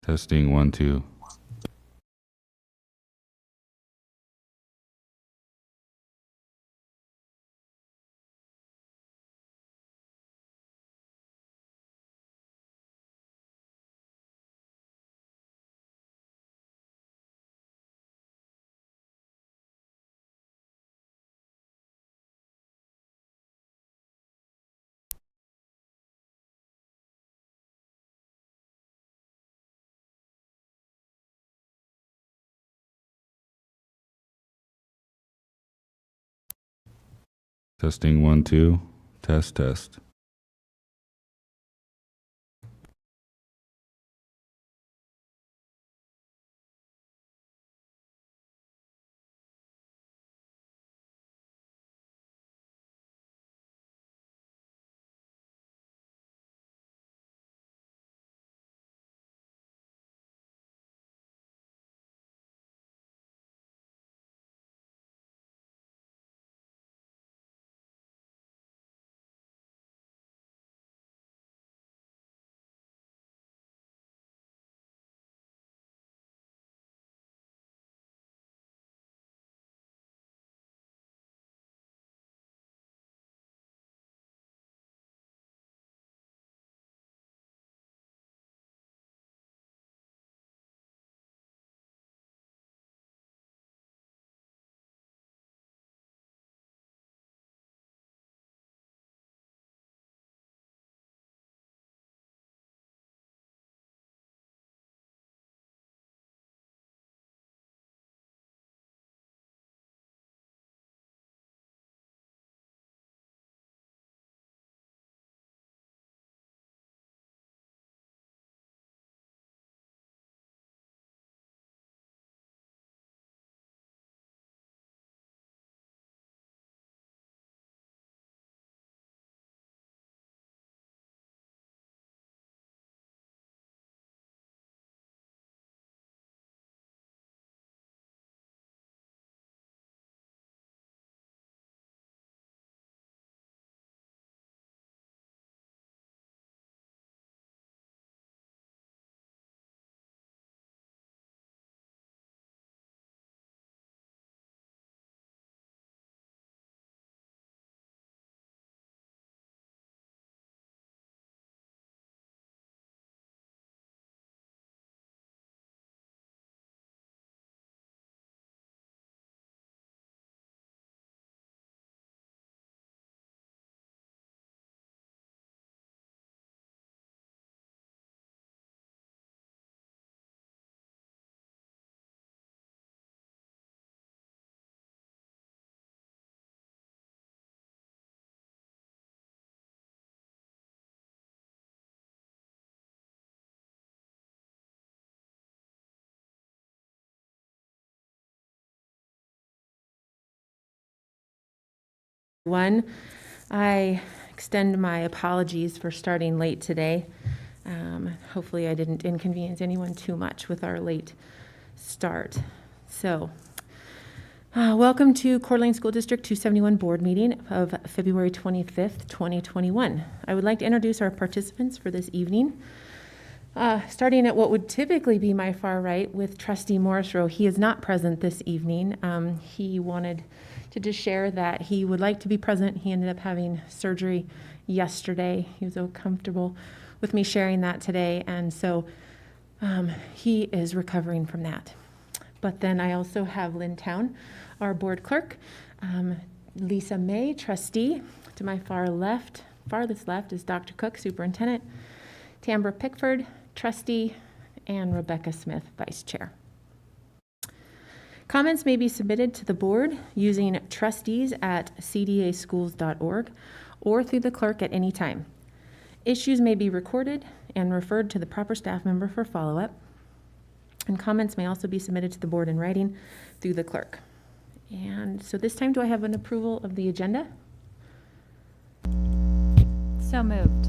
Testing 1, 2. Testing 1, 2. Test, test. I extend my apologies for starting late today. Hopefully I didn't inconvenience anyone too much with our late start. So, welcome to Coeur d'Alene School District 271 board meeting of February 25th, 2021. I would like to introduce our participants for this evening. Starting at what would typically be my far right with Trustee Morrisroe. He is not present this evening. He wanted to just share that he would like to be present. He ended up having surgery yesterday. He was so comfortable with me sharing that today, and so he is recovering from that. But then I also have Lynn Town, our board clerk, Lisa May, trustee. To my farthest left is Dr. Cook, superintendent, Tambra Pickford, trustee, and Rebecca Smith, vice chair. Comments may be submitted to the board using trustees@cdaschools.org or through the clerk at any time. Issues may be recorded and referred to the proper staff member for follow-up. And comments may also be submitted to the board in writing through the clerk. And so this time, do I have an approval of the agenda? So moved.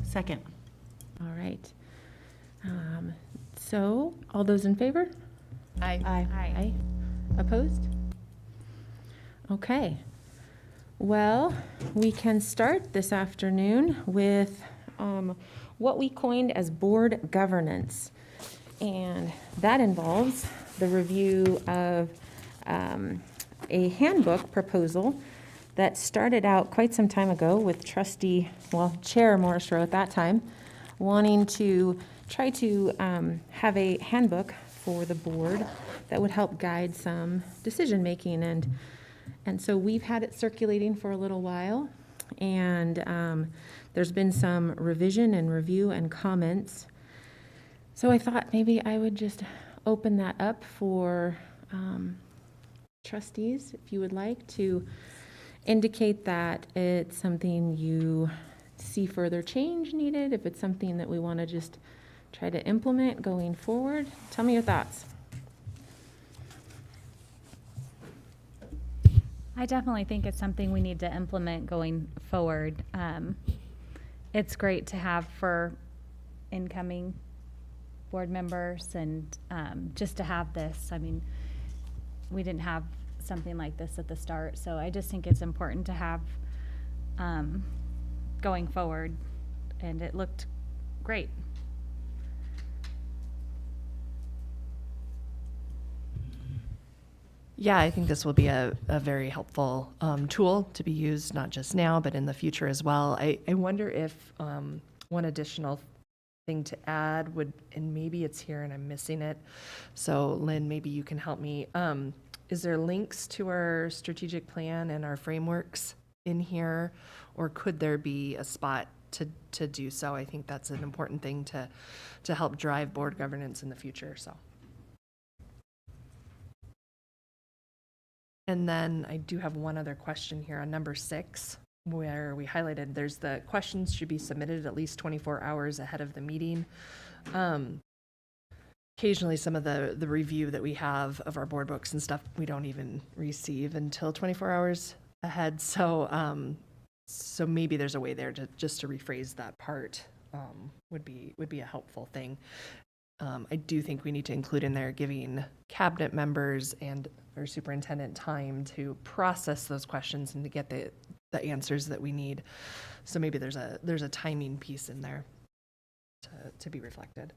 Second. All right. So all those in favor? Aye. Aye. Opposed? Okay. Well, we can start this afternoon with what we coined as board governance. And that involves the review of a handbook proposal that started out quite some time ago with Chair Morrisroe at that time, wanting to try to have a handbook for the board that would help guide some decision-making. And so we've had it circulating for a little while, and there's been some revision and review and comments. So I thought maybe I would just open that up for trustees, if you would like, to indicate that it's something you see further change needed, if it's something that we want to just try to implement going forward. Tell me your thoughts. I definitely think it's something we need to implement going forward. It's great to have for incoming board members and just to have this. I mean, we didn't have something like this at the start, so I just think it's important to have going forward, and it looked great. Yeah, I think this will be a very helpful tool to be used, not just now, but in the future as well. I wonder if one additional thing to add would, and maybe it's here and I'm missing it, so Lynn, maybe you can help me. Is there links to our strategic plan and our frameworks in here, or could there be a spot to do so? I think that's an important thing to help drive board governance in the future, so. And then I do have one other question here on number 6, where we highlighted there's the questions should be submitted at least 24 hours ahead of the meeting. Occasionally some of the review that we have of our board books and stuff, we don't even receive until 24 hours ahead. So so maybe there's a way there to just to rephrase that part would be a helpful thing. I do think we need to include in there giving cabinet members and our superintendent time to process those questions and to get the answers that we need. So maybe there's a timing piece in there to be reflected.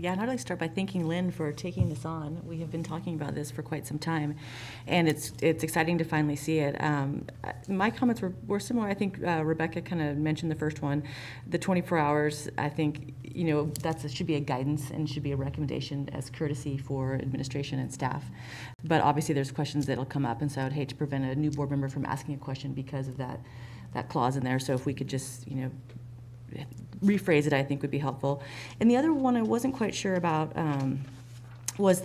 Yeah, and I'd like to start by thanking Lynn for taking this on. We have been talking about this for quite some time, and it's exciting to finally see it. My comments were similar. I think Rebecca kind of mentioned the first one, the 24 hours. I think, should be a guidance and should be a recommendation as courtesy for administration and staff. But obviously there's questions that'll come up, and so I'd hate to prevent a new board member from asking a question because of that clause in there. So if we could just, rephrase it, I think would be helpful. And the other one I wasn't quite sure about was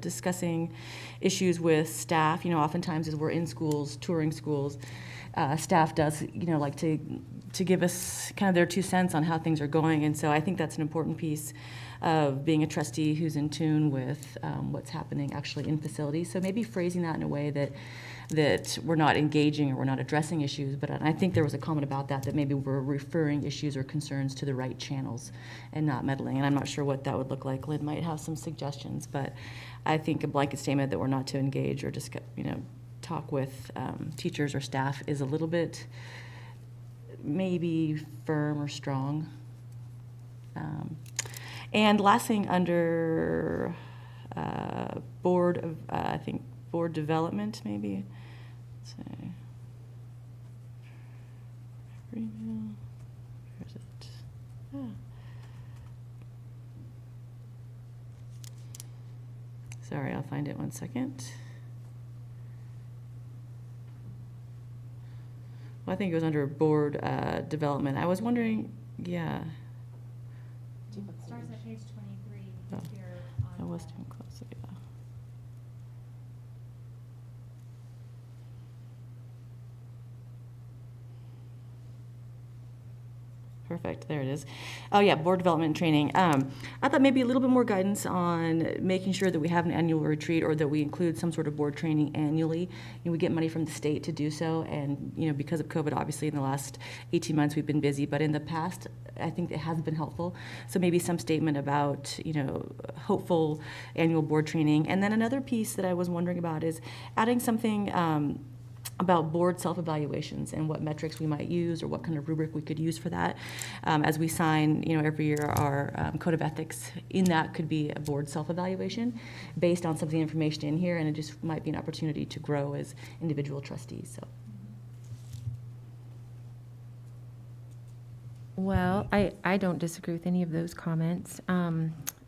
discussing issues with staff. Oftentimes as we're in schools, touring schools, staff does, like to give us kind of their 2 cents on how things are going. And so I think that's an important piece of being a trustee who's in tune with what's happening actually in facilities. So maybe phrasing that in a way that we're not engaging or we're not addressing issues, but I think there was a comment about that maybe we're referring issues or concerns to the right channels and not meddling. And I'm not sure what that would look like. Lynn might have some suggestions, but I think a blanket statement that we're not to engage or just, talk with teachers or staff is a little bit maybe firm or strong. And last thing under board development, maybe. Let's see. Where is it? Sorry, I'll find it 1 second. Well, I think it was under board development. I was wondering, yeah. It starts at page 23 Oh, here I on was too close. Yeah. Perfect, there it is. Oh yeah, board development and training. I thought maybe a little bit more guidance on making sure that we have an annual retreat or that we include some sort of board training annually. We get money from the state to do so, and because of COVID, obviously in the last 18 months we've been busy, but in the past I think it has been helpful. So maybe some statement about hopeful annual board training. And then another piece that I was wondering about is adding something about board self-evaluations and what metrics we might use or what kind of rubric we could use for that. As we sign, every year our code of ethics, in that could be a board self-evaluation based on some of the information in here, and it just might be an opportunity to grow as individual trustees. So. Well, I don't disagree with any of those comments.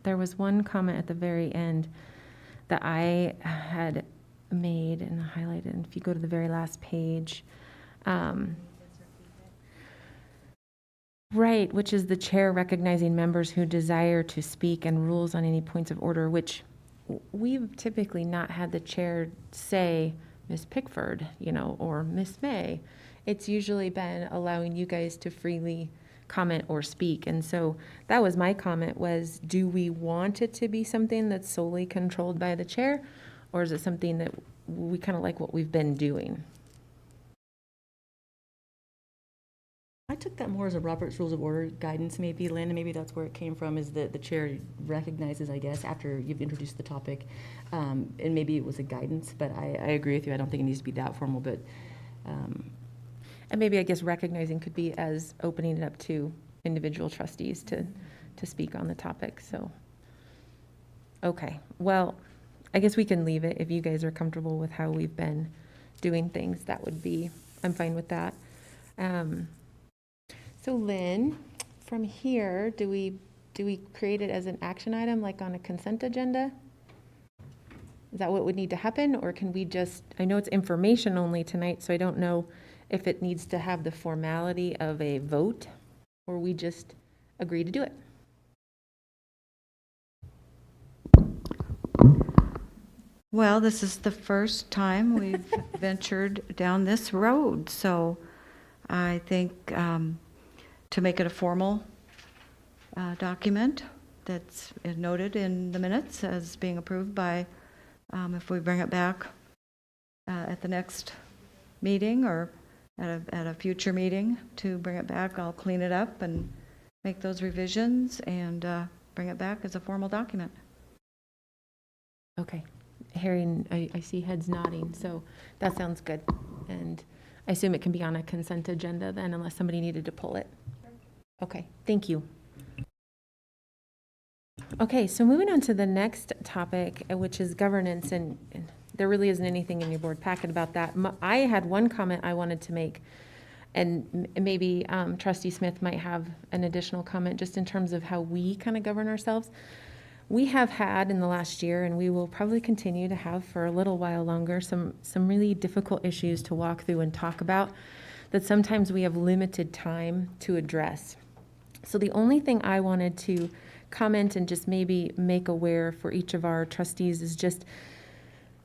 There was one comment at the very end that I had made and highlighted, and if you go to the very last page, right, which is the chair recognizing members who desire to speak and rules on any points of order, which we've typically not had the chair say, Ms. Pickford, or Miss May. It's usually been allowing you guys to freely comment or speak. And so that was my comment, was, do we want it to be something that's solely controlled by the chair? Or is it something that we kind of like what we've been doing? I took that more as a Robert's Rules of Order guidance, maybe, Lynn, and maybe that's where it came from, is that the chair recognizes, I guess, after you've introduced the topic, and maybe it was a guidance, but I agree with you. I don't think it needs to be that formal, but... And maybe, I guess, recognizing could be as opening it up to individual trustees to speak on the topic, so. Okay, well, I guess we can leave it. If you guys are comfortable with how we've been doing things, that would be, I'm fine with that. So Lynn, from here, do we create it as an action item, like on a consent agenda? Is that what would need to happen, or can we just, I know it's information only tonight, so I don't know if it needs to have the formality of a vote, or we just agree to do it? Well, this is the first time we've ventured down this road, so I think to make it a formal document that's noted in the minutes as being approved by, if we bring it back at the next meeting or at a future meeting to bring it back, I'll clean it up and make those revisions and bring it back as a formal document. Okay. Harry, I see heads nodding, so that sounds good. And I assume it can be on a consent agenda then, unless somebody needed to pull it. Okay, thank you. Okay, so moving on to the next topic, which is governance, and there really isn't anything in your board packet about that. I had one comment I wanted to make, and maybe Trustee Smith might have an additional comment just in terms of how we kind of govern ourselves. We have had in the last year, and we will probably continue to have for a little while longer, some really difficult issues to walk through and talk about that sometimes we have limited time to address. So the only thing I wanted to comment and just maybe make aware for each of our trustees is just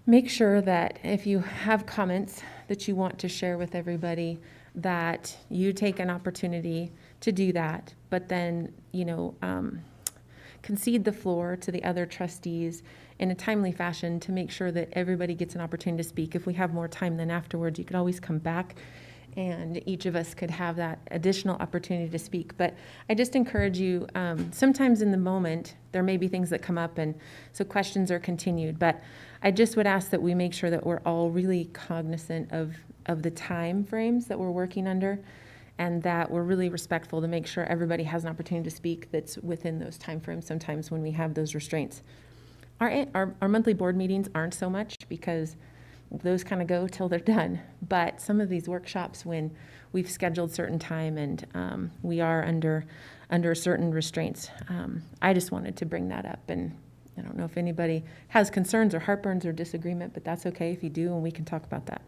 make sure that if you have comments that you want to share with everybody, that you take an opportunity to do that, but then, concede the floor to the other trustees in a timely fashion to make sure that everybody gets an opportunity to speak. If we have more time then afterwards, you could always come back and each of us could have that additional opportunity to speak. But I just encourage you, sometimes in the moment, there may be things that come up, and so questions are continued. But I just would ask that we make sure that we're all really cognizant of the time frames that we're working under, and that we're really respectful to make sure everybody has an opportunity to speak that's within those time frames sometimes when we have those restraints. Our monthly board meetings aren't so much, because those kind of go till they're done. But some of these workshops, when we've scheduled certain time and we are under certain restraints, I just wanted to bring that up. And I don't know if anybody has concerns or heartburns or disagreement, but that's okay if you do, and we can talk about that.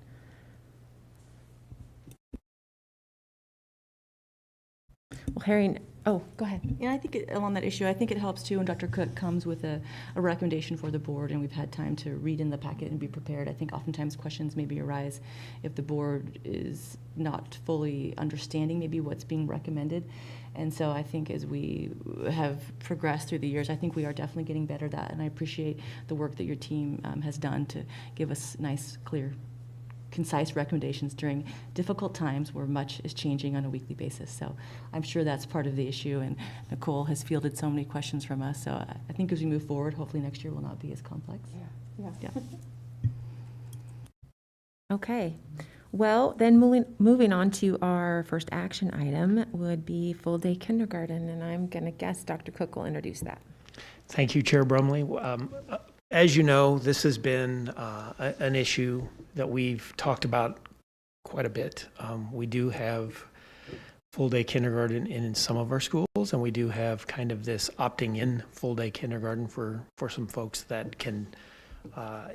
Well, hearing, oh, go ahead. Yeah, I think on that issue, I think it helps too when Dr. Cook comes with a recommendation for the board and we've had time to read in the packet and be prepared. I think oftentimes questions maybe arise if the board is not fully understanding maybe what's being recommended. And so I think as we have progressed through the years, I think we are definitely getting better at that. And I appreciate the work that your team has done to give us nice, clear, concise recommendations during difficult times where much is changing on a weekly basis. So I'm sure that's part of the issue, and Nicole has fielded so many questions from us. So I think as we move forward, hopefully next year will not be as complex. Yeah. Okay. Well, then moving on to our first action item would be full-day kindergarten, and I'm going to guess Dr. Cook will introduce that. Thank you, Chair Brumley. As you know, this has been an issue that we've talked about quite a bit. We do have full-day kindergarten in some of our schools, and we do have kind of this opting in full-day kindergarten for some folks that can,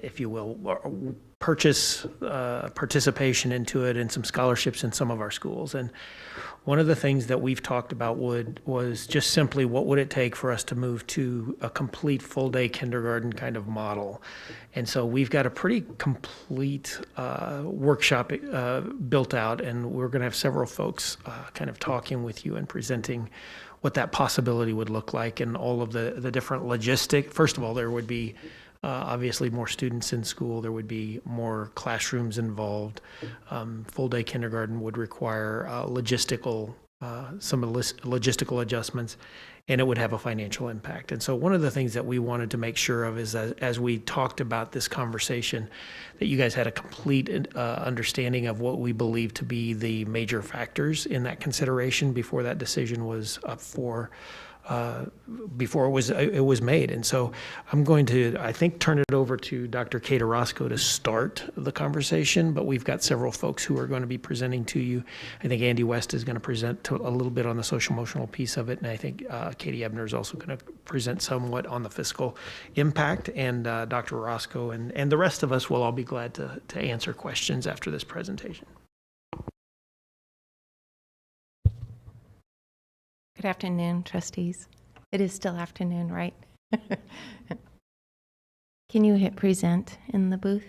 if you will, purchase participation into it and some scholarships in some of our schools. And one of the things that we've talked about was just simply what would it take for us to move to a complete full-day kindergarten kind of model. And so we've got a pretty complete workshop built out, and we're going to have several folks kind of talking with you and presenting what that possibility would look like and all of the different logistic. First of all, there would be obviously more students in school. There would be more classrooms involved. Full-day kindergarten would require some logistical adjustments, and it would have a financial impact. And so one of the things that we wanted to make sure of is that as we talked about this conversation, that you guys had a complete understanding of what we believe to be the major factors in that consideration before that decision was up for before it was made. And so I'm going to, I think, turn it over to Dr. Kate Orozco to start the conversation, but we've got several folks who are going to be presenting to you. I think Andy West is going to present a little bit on the social emotional piece of it, and I think Katie Ebner is also going to present somewhat on the fiscal impact, and Dr. Orozco and the rest of us will all be glad to answer questions after this presentation. Good afternoon, trustees. It is still afternoon, right? Can you hit present in the booth?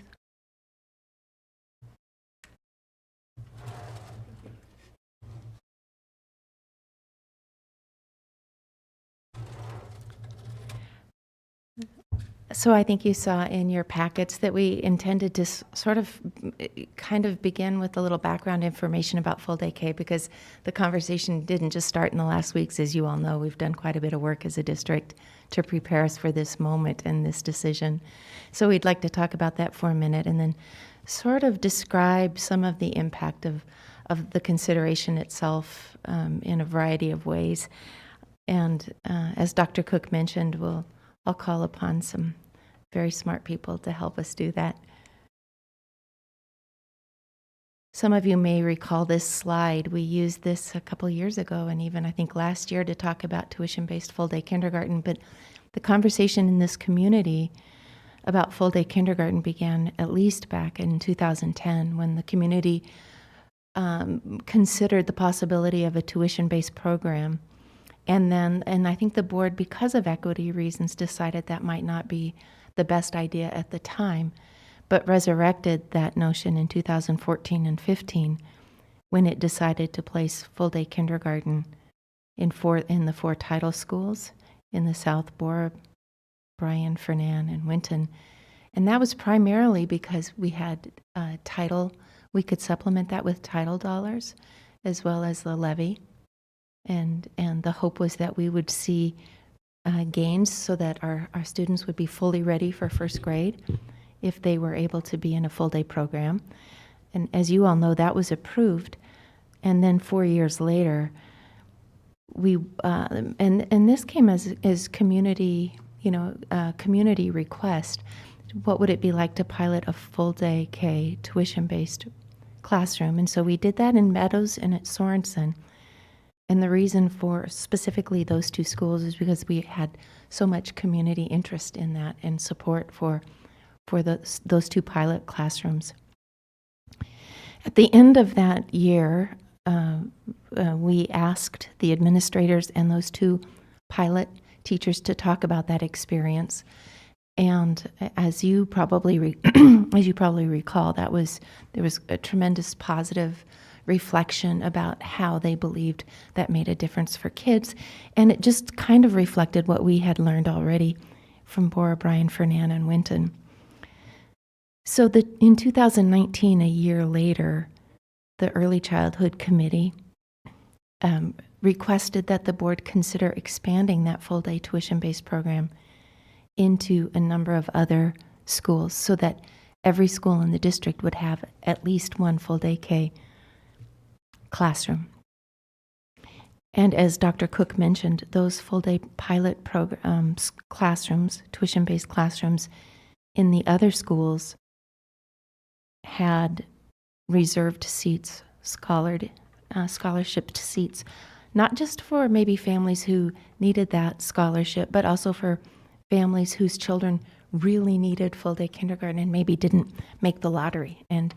So I think you saw in your packets that we intended to sort of kind of begin with a little background information about full-day K, because the conversation didn't just start in the last weeks. As you all know, we've done quite a bit of work as a district to prepare us for this moment and this decision. So we'd like to talk about that for a minute and then sort of describe some of the impact of the consideration itself in a variety of ways. And as Dr. Cook mentioned, I'll call upon some very smart people to help us do that. Some of you may recall this slide. We used this a couple years ago and even I think last year to talk about tuition-based full-day kindergarten, but the conversation in this community about full-day kindergarten began at least back in 2010 when the community considered the possibility of a tuition-based program. And I think the board, because of equity reasons, decided that might not be the best idea at the time, but resurrected that notion in 2014 and 15 when it decided to place full-day kindergarten in the 4 title schools in the South Borough, Bryan, Fernan, and Winton. And that was primarily because we had title, we could supplement that with title dollars as well as the levy. And the hope was that we would see gains so that our students would be fully ready for first grade if they were able to be in a full-day program. And as you all know, that was approved. And then 4 years later, we and this came as community, community request. What would it be like to pilot a full-day K tuition-based classroom? And so we did that in Meadows and at Sorensen. And the reason for specifically those 2 schools is because we had so much community interest in that and support for those 2 pilot classrooms. At the end of that year, we asked the administrators and those two pilot teachers to talk about that experience. And as you probably recall, there was a tremendous positive reflection about how they believed that made a difference for kids, and it just kind of reflected what we had learned already from Bora, Bryan, Fernand, and Winton. So in 2019, a year later, the Early Childhood Committee requested that the board consider expanding that full-day tuition-based program into a number of other schools so that every school in the district would have at least one full-day K classroom. And as Dr. Cook mentioned, those full-day pilot programs, classrooms, tuition-based classrooms in the other schools had reserved seats, scholarship seats, not just for maybe families who needed that scholarship, but also for families whose children really needed full-day kindergarten and maybe didn't make the lottery. And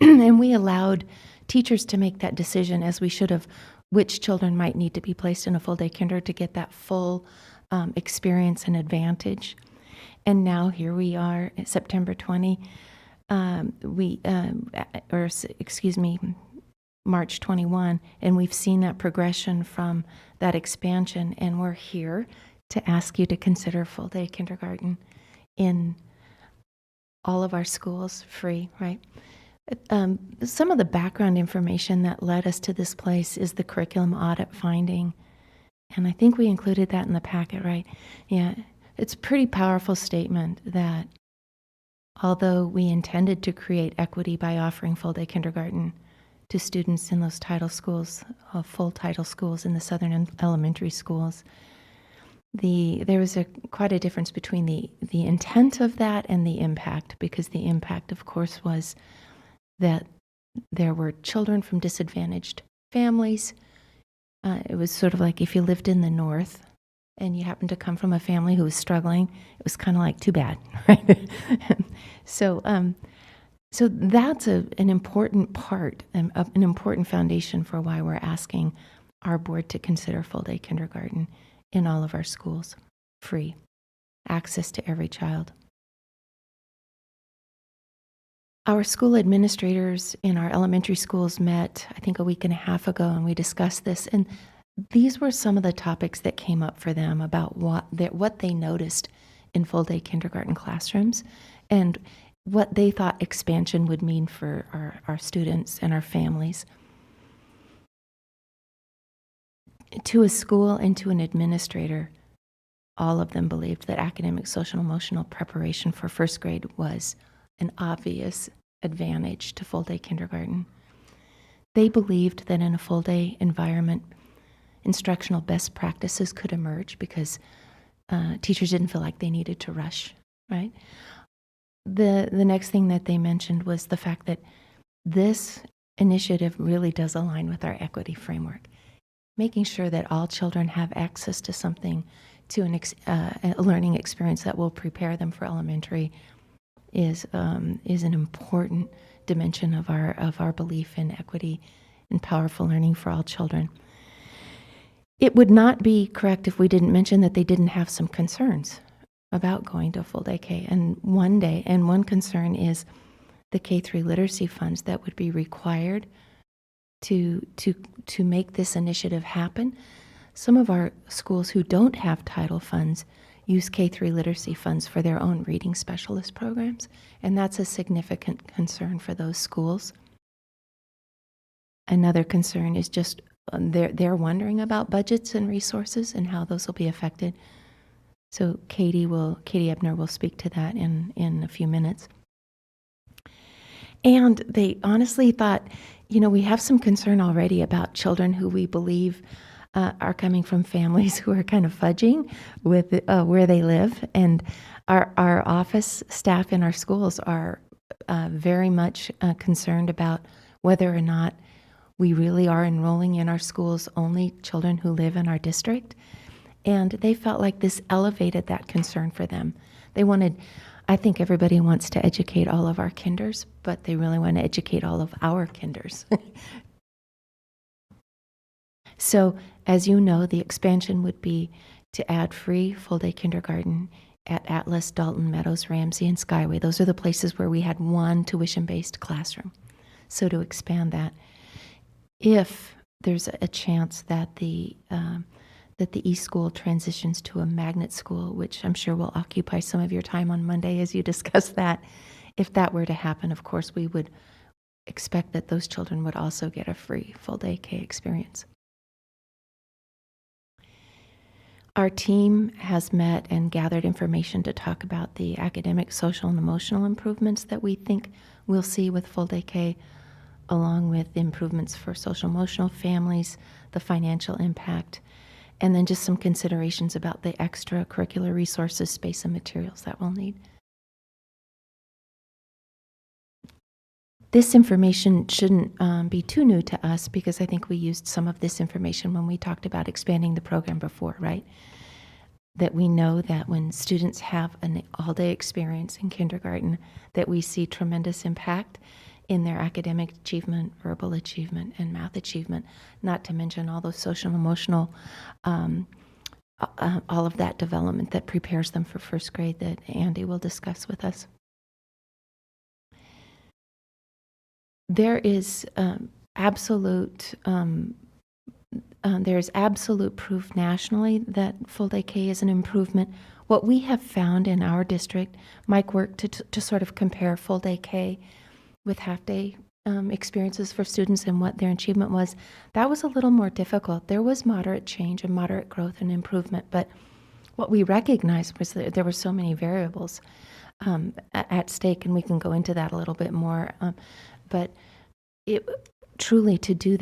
and we allowed teachers to make that decision, as we should have, which children might need to be placed in a full-day kinder to get that full experience and advantage. And now here we are, September 20, March 21, and we've seen that progression from that expansion, and we're here to ask you to consider full-day kindergarten in all of our schools, free, right? Some of the background information that led us to this place is the curriculum audit finding, and I think we included that in the packet, right? Yeah, it's a pretty powerful statement that although we intended to create equity by offering full-day kindergarten to students in those title schools, full title schools in the southern elementary schools, there was quite a difference between the intent of that and the impact, because the impact, of course, was that there were children from disadvantaged families. It was sort of like if you lived in the north and you happened to come from a family who was struggling, it was kind of like too bad, right? So that's an important part, an important foundation for why we're asking our board to consider full-day kindergarten in all of our schools, free, access to every child. Our school administrators in our elementary schools met, I think, a week and a half ago, and we discussed this. And these were some of the topics that came up for them about what they noticed in full-day kindergarten classrooms and what they thought expansion would mean for our students and our families. To a school and to an administrator, all of them believed that academic, social, and emotional preparation for first grade was an obvious advantage to full-day kindergarten. They believed that in a full-day environment, instructional best practices could emerge because teachers didn't feel like they needed to rush, right? The next thing that they mentioned was the fact that this initiative really does align with our equity framework, making sure that all children have access to something, to a learning experience that will prepare them for elementary is an important dimension of our belief in equity and powerful learning for all children. It would not be correct if we didn't mention that they didn't have some concerns about going to full-day K. And one concern is the K-3 literacy funds that would be required to make this initiative happen. Some of our schools who don't have title funds use K-3 literacy funds for their own reading specialist programs, and that's a significant concern for those schools. Another concern is just they're wondering about budgets and resources and how those will be affected. So Katie Ebner will speak to that in a few minutes. And they honestly thought, we have some concern already about children who we believe are coming from families who are kind of fudging with where they live. And our office staff in our schools are very much concerned about whether or not we really are enrolling in our schools only children who live in our district. And they felt like this elevated that concern for them. I think everybody wants to educate all of our kinders, but they really want to educate all of our kinders So, as you know, the expansion would be to add free full-day kindergarten at Atlas, Dalton, Meadows, Ramsey, and Skyway. Those are the places where we had one tuition-based classroom. So to expand that, if there's a chance that the e-school transitions to a magnet school, which I'm sure will occupy some of your time on Monday as you discuss that, if that were to happen, of course, we would expect that those children would also get a free full-day K experience. Our team has met and gathered information to talk about the academic, social, and emotional improvements that we think we'll see with full-day K, along with improvements for social emotional families, the financial impact, and then just some considerations about the extracurricular resources, space, and materials that we'll need. This information shouldn't be too new to us because I think we used some of this information when we talked about expanding the program before, right? That we know that when students have an all-day experience in kindergarten, that we see tremendous impact in their academic achievement, verbal achievement, and math achievement, not to mention all those social and emotional, all of that development that prepares them for first grade that Andy will discuss with us. There is absolute proof nationally that full-day K is an improvement. What we have found in our district, Mike worked to sort of compare full-day K with half-day experiences for students and what their achievement was. That was a little more difficult. There was moderate change and moderate growth and improvement, but what we recognized was that there were so many variables at stake, and we can go into that a little bit more. But truly, to do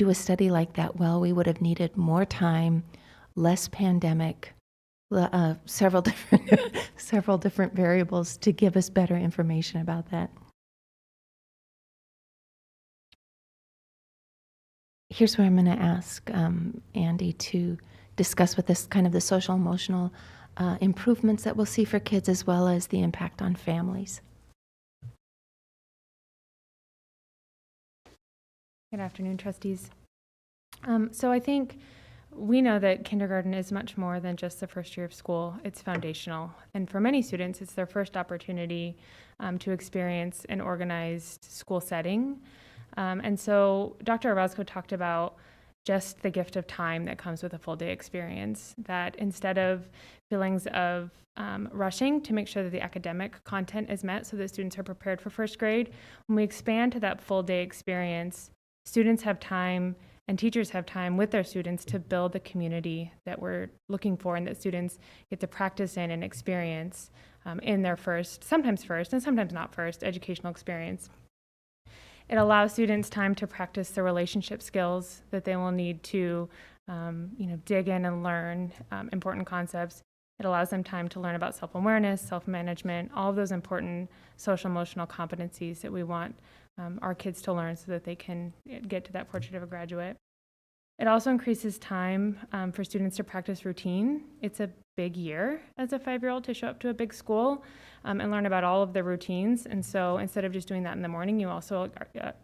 a study like that well, we would have needed more time, less pandemic, several different variables to give us better information about that. Here's where I'm going to ask Andy to discuss with us kind of the social emotional improvements that we'll see for kids as well as the impact on families. Good afternoon, trustees. So I think we know that kindergarten is much more than just the first year of school. It's foundational. And for many students, it's their first opportunity to experience an organized school setting. And so Dr. Orozco talked about just the gift of time that comes with a full day experience, that instead of feelings of rushing to make sure that the academic content is met so that students are prepared for first grade, when we expand to that full day experience, students have time and teachers have time with their students to build the community that we're looking for and that students get to practice in and experience in their sometimes first and sometimes not first, educational experience. It allows students time to practice the relationship skills that they will need to dig in and learn important concepts. It allows them time to learn about self-awareness, self-management, all of those important social emotional competencies that we want our kids to learn so that they can get to that portrait of a graduate. It also increases time for students to practice routine. It's a big year as a 5-year-old to show up to a big school and learn about all of the routines. And so instead of just doing that in the morning, you also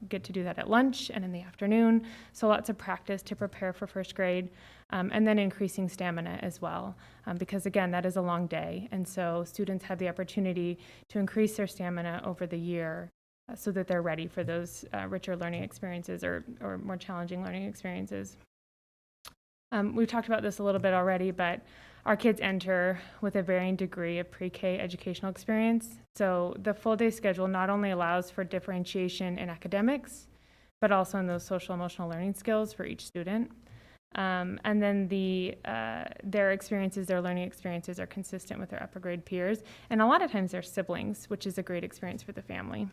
get to do that at lunch and in the afternoon. So lots of practice to prepare for first grade. And then increasing stamina as well, because again, that is a long day. And so students have the opportunity to increase their stamina over the year so that they're ready for those richer learning experiences or more challenging learning experiences. We've talked about this a little bit already, but our kids enter with a varying degree of pre-K educational experience. So the full day schedule not only allows for differentiation in academics, but also in those social emotional learning skills for each student. And then their experiences, their learning experiences are consistent with their upper grade peers. And a lot of times they're siblings, which is a great experience for the family.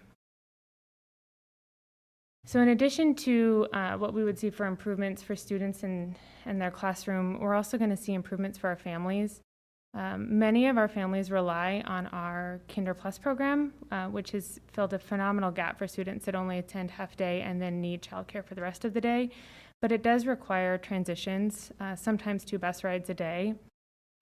So in addition to what we would see for improvements for students in their classroom, we're also going to see improvements for our families. Many of our families rely on our Kinder Plus program, which has filled a phenomenal gap for students that only attend half day and then need childcare for the rest of the day. But it does require transitions, sometimes 2 bus rides a day.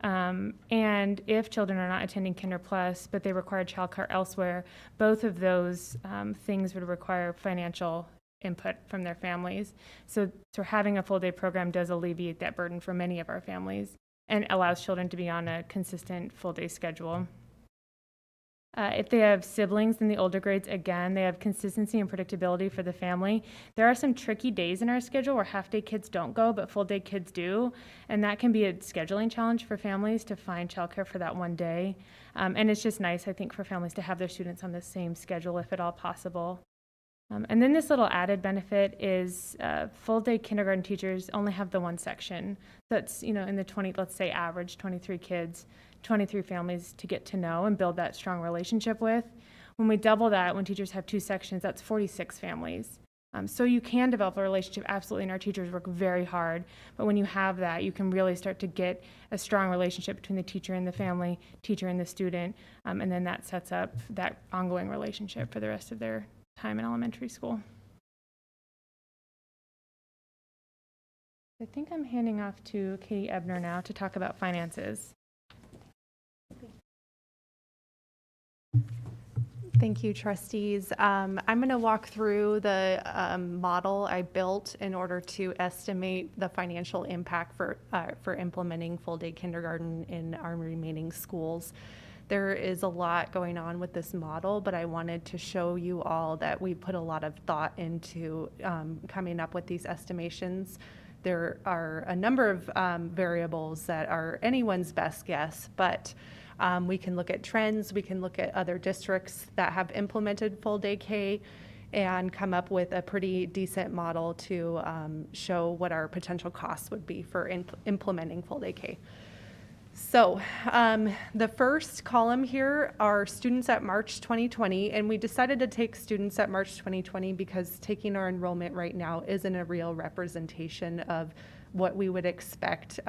And if children are not attending Kinder Plus, but they require childcare elsewhere, both of those things would require financial input from their families. So having a full day program does alleviate that burden for many of our families and allows children to be on a consistent full day schedule. If they have siblings in the older grades, again, they have consistency and predictability for the family. There are some tricky days in our schedule where half-day kids don't go, but full-day kids do, and that can be a scheduling challenge for families to find childcare for that one day. And it's just nice, I think, for families to have their students on the same schedule if at all possible. And then this little added benefit is full-day kindergarten teachers only have the one section. That's, in the 20, let's say average 23 kids, 23 families to get to know and build that strong relationship with. When we double that, when teachers have two sections, that's 46 families. So you can develop a relationship, absolutely, and our teachers work very hard. But when you have that, you can really start to get a strong relationship between the teacher and the family, teacher and the student, and then that sets up that ongoing relationship for the rest of their time in elementary school. I think I'm handing off to Katie Ebner now to talk about finances. Thank you, trustees. I'm going to walk through the model I built in order to estimate the financial impact for implementing full-day kindergarten in our remaining schools. There is a lot going on with this model, but I wanted to show you all that we put a lot of thought into coming up with these estimations. There are a number of variables that are anyone's best guess, but we can look at trends, we can look at other districts that have implemented full day K and come up with a pretty decent model to show what our potential costs would be for implementing full day K. So the first column here are students at March 2020, and we decided to take students at March 2020 because taking our enrollment right now isn't a real representation of what we would expect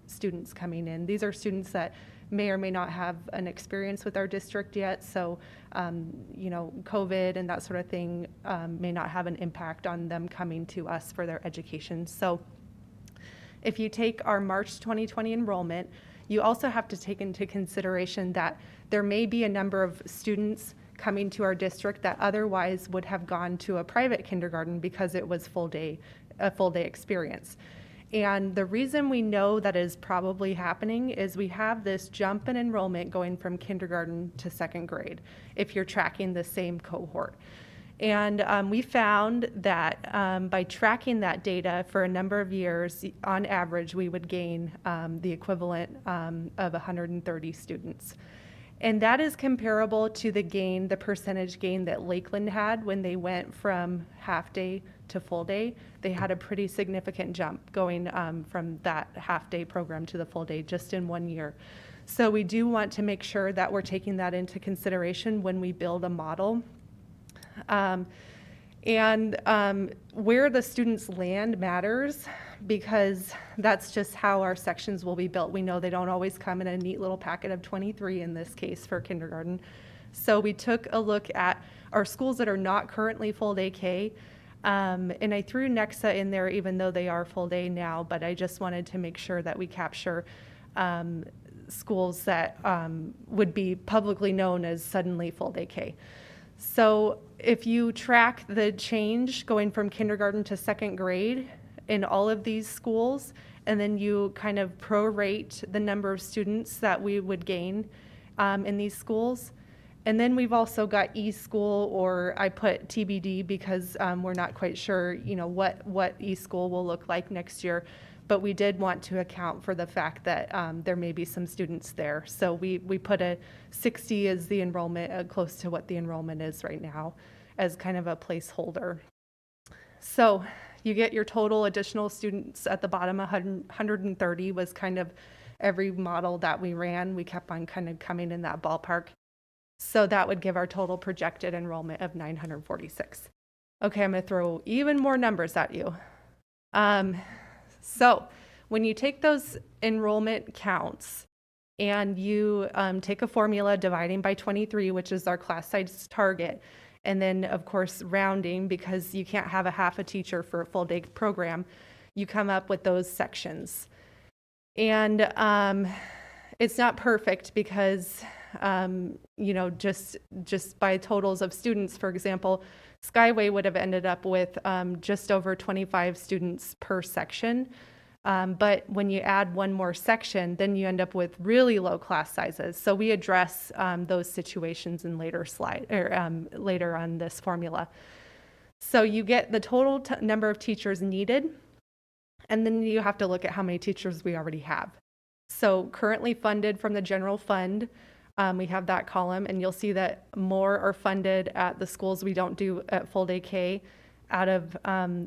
students coming in. These are students that may or may not have an experience with our district yet, so COVID and that sort of thing may not have an impact on them coming to us for their education. So if you take our March 2020 enrollment, you also have to take into consideration that there may be a number of students coming to our district that otherwise would have gone to a private kindergarten because it was a full day experience. And the reason we know that is probably happening is we have this jump in enrollment going from kindergarten to second grade, if you're tracking the same cohort. And we found that by tracking that data for a number of years, on average, we would gain the equivalent of 130 students. And that is comparable to the percentage gain that Lakeland had when they went from half day to full day. They had a pretty significant jump going from that half day program to the full day just in 1 year. So we do want to make sure that we're taking that into consideration when we build a model. Where the students land matters because that's just how our sections will be built. We know they don't always come in a neat little packet of 23 in this case for kindergarten. So we took a look at our schools that are not currently full day K. And I threw Nexa in there even though they are full day now, but I just wanted to make sure that we capture schools that would be publicly known as suddenly full day K. So if you track the change going from kindergarten to second grade in all of these schools, and then you kind of prorate the number of students that we would gain in these schools. And then we've also got e-school, or I put TBD because we're not quite sure, what e-school will look like next year. But we did want to account for the fact that there may be some students there. So we put a 60 as the enrollment, close to what the enrollment is right now, as kind of a placeholder. So you get your total additional students at the bottom. 130 was kind of every model that we ran. We kept on kind of coming in that ballpark. So that would give our total projected enrollment of 946. Okay, I'm going to throw even more numbers at you. So when you take those enrollment counts and you take a formula dividing by 23, which is our class size target, and then of course rounding because you can't have a half a teacher for a full day program, you come up with those sections. And it's not perfect because just by totals of students, for example, Skyway would have ended up with just over 25 students per section. But when you add one more section, then you end up with really low class sizes. So we address those situations in later later on this formula. So you get the total number of teachers needed, and then you have to look at how many teachers we already have. So currently funded from the general fund, we have that column, and you'll see that more are funded at the schools we don't do at full day K out of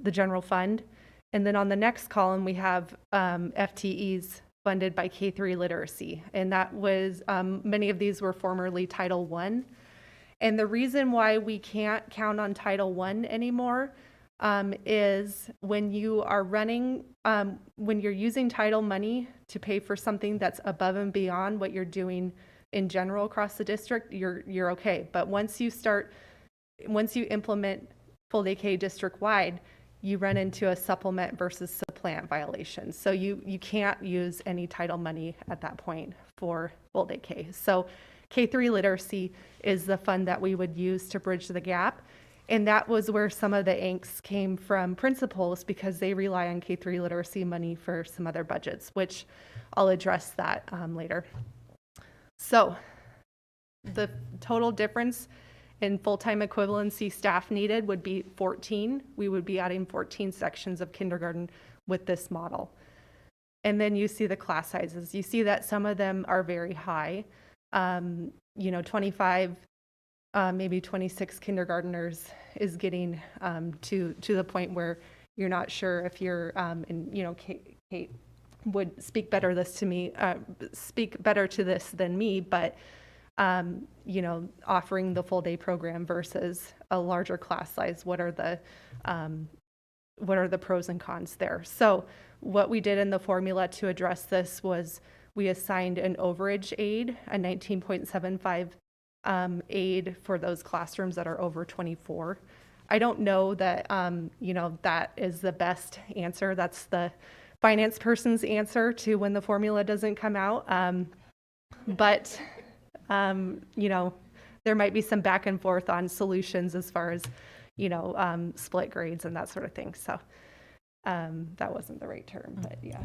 the general fund. And then on the next column, we have FTEs funded by K-3 literacy. And that was, many of these were formerly Title I. And the reason why we can't count on Title I anymore is when you are running, when you're using title money to pay for something that's above and beyond what you're doing in general across the district, you're okay. But once you implement full day K district-wide, you run into a supplement versus supplant violation. So you can't use any title money at that point for full day K. So K-3 literacy is the fund that we would use to bridge the gap. And that was where some of the angst came from principals, because they rely on K-3 literacy money for some other budgets, which I'll address that later. So the total difference in full-time equivalency staff needed would be 14. We would be adding 14 sections of kindergarten with this model. And then you see the class sizes. You see that some of them are very high. 25, maybe 26 kindergartners is getting to the point where you're not sure if you're, and Kate would speak better to this than me, but offering the full day program versus a larger class size, what are the pros and cons there? So what we did in the formula to address this was we assigned an overage aid, a 19.75 aid for those classrooms that are over 24. I don't know that, that is the best answer. That's the finance person's answer to when the formula doesn't come out. But there might be some back and forth on solutions as far as, split grades and that sort of thing. So that wasn't the right term, but yeah.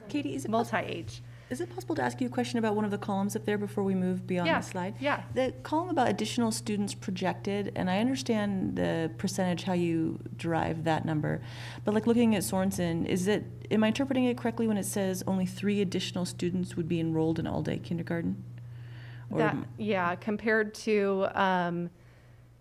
Katie, is it multi-age? Is it possible to ask you a question about one of the columns up there before we move beyond the slide? Yeah. The column about additional students projected, and I understand the percentage, how you derive that number, but like looking at Sorensen, am I interpreting it correctly when it says only 3 additional students would be enrolled in all-day kindergarten?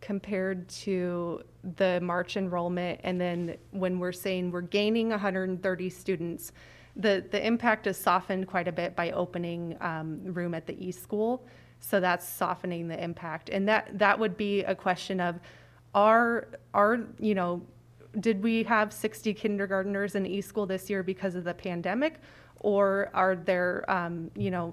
Compared to the March enrollment, and then when we're saying we're gaining 130 students, the impact is softened quite a bit by opening room at the East School. So that's softening the impact. And that would be a question of, did we have 60 kindergartners in East School this year because of the pandemic? Or are there,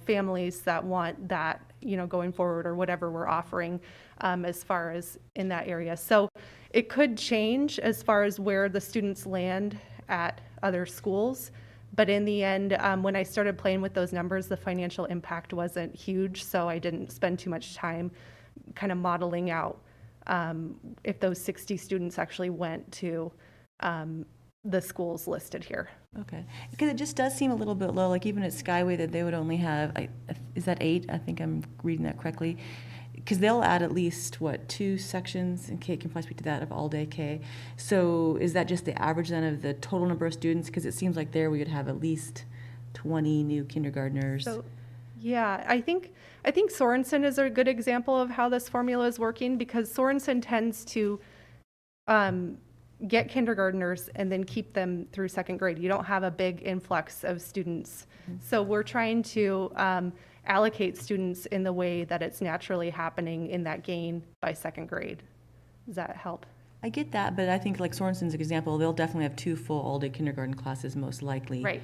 families that want that, going forward, or whatever we're offering as far as in that area? So it could change as far as where the students land at other schools. But in the end, when I started playing with those numbers, the financial impact wasn't huge. So I didn't spend too much time kind of modeling out if those 60 students actually went to the schools listed here. Okay, because it just does seem a little bit low, like even at Skyway that they would only have, is that 8? I think I'm reading that correctly. Because they'll add at least, 2 sections, and Kate can probably speak to that, of all day K. So is that just the average then of the total number of students? Because it seems like there we would have at least 20 new kindergartners. So, yeah, I think Sorensen is a good example of how this formula is working, because Sorensen tends to get kindergartners and then keep them through 2nd grade. You don't have a big influx of students. Mm-hmm. So we're trying to allocate students in the way that it's naturally happening in that gain by 2nd grade. Does that help? I get that, but I think like Sorensen's example, they'll definitely have 2 full all-day kindergarten classes most likely. Right.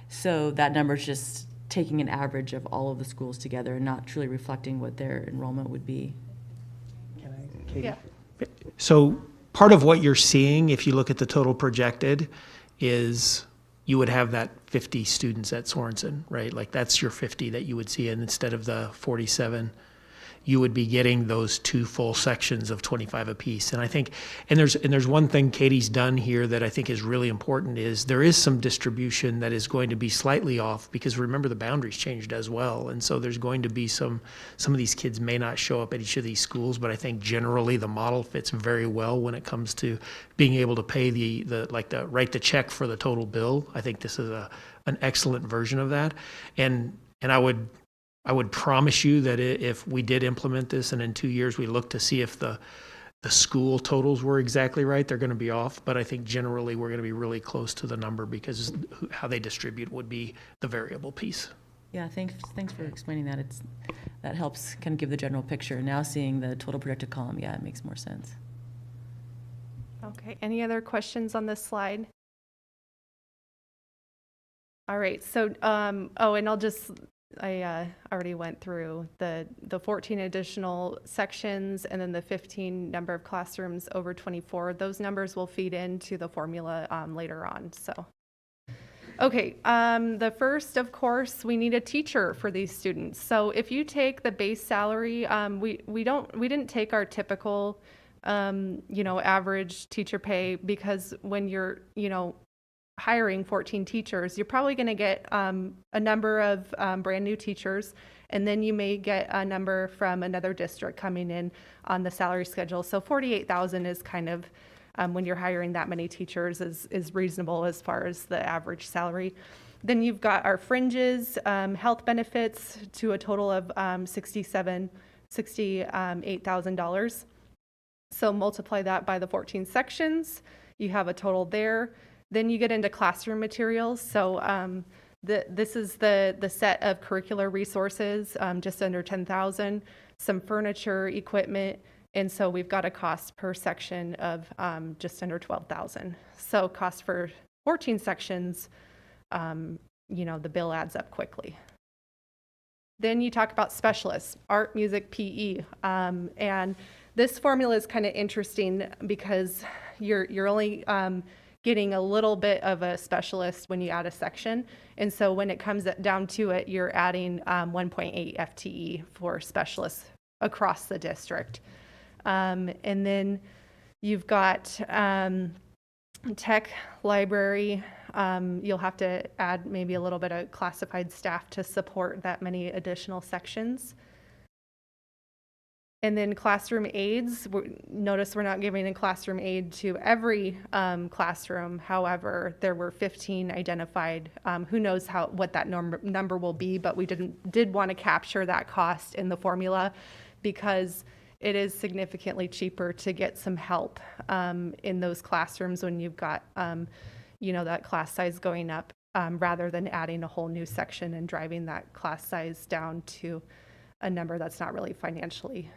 So that number's just taking an average of all of the schools together and not truly reflecting what their enrollment would be. Can I, Katie? Yeah. So part of what you're seeing, if you look at the total projected, is you would have that 50 students at Sorensen, right? Like that's your 50 that you would see, and instead of the 47, you would be getting those 2 full sections of 25 apiece. And I think, and there's one thing Katie's done here that I think is really important is there is some distribution that is going to be slightly off, because remember the boundaries changed as well. And so there's going to be some of these kids may not show up at each of these schools, but I think generally the model fits very well when it comes to being able to pay write the check for the total bill. I think this is an excellent version of that. And I would promise you that if we did implement this and in 2 years we look to see if the school totals were exactly right, they're going to be off. But I think generally we're going to be really close to the number, because how they distribute would be the variable piece. Yeah, thanks for explaining that. That helps kind of give the general picture. Now seeing the total projected column, yeah, it makes more sense. Okay, any other questions on this slide? All right, so, and I already went through the 14 additional sections and then the 15 number of classrooms over 24. Those numbers will feed into the formula later on, so. Okay, the first, of course, we need a teacher for these students. So if you take the base salary, we didn't take our typical, average teacher pay, because when you're, hiring 14 teachers, you're probably going to get a number of brand new teachers, and then you may get a number from another district coming in on the salary schedule. So 48,000 is kind of, when you're hiring that many teachers, is reasonable as far as the average salary. Then you've got our fringes, health benefits to a total of $68,000. So multiply that by the 14 sections, you have a total there. Then you get into classroom materials. So this is the set of curricular resources, just under 10,000, some furniture, equipment, and so we've got a cost per section of just under 12,000. So cost for 14 sections, the bill adds up quickly. Then you talk about specialists, art, music, PE, and this formula is kind of interesting because you're only getting a little bit of a specialist when you add a section. And so when it comes down to it, you're adding 1.8 FTE for specialists across the district. And then you've got tech, library. You'll have to add maybe a little bit of classified staff to support that many additional sections. And then classroom aides, notice we're not giving a classroom aid to every classroom. However, there were 15 identified. Who knows what that number will be, but we did want to capture that cost in the formula because it is significantly cheaper to get some help in those classrooms when you've got that class size going up rather than adding a whole new section and driving that class size down to a number that's not really financially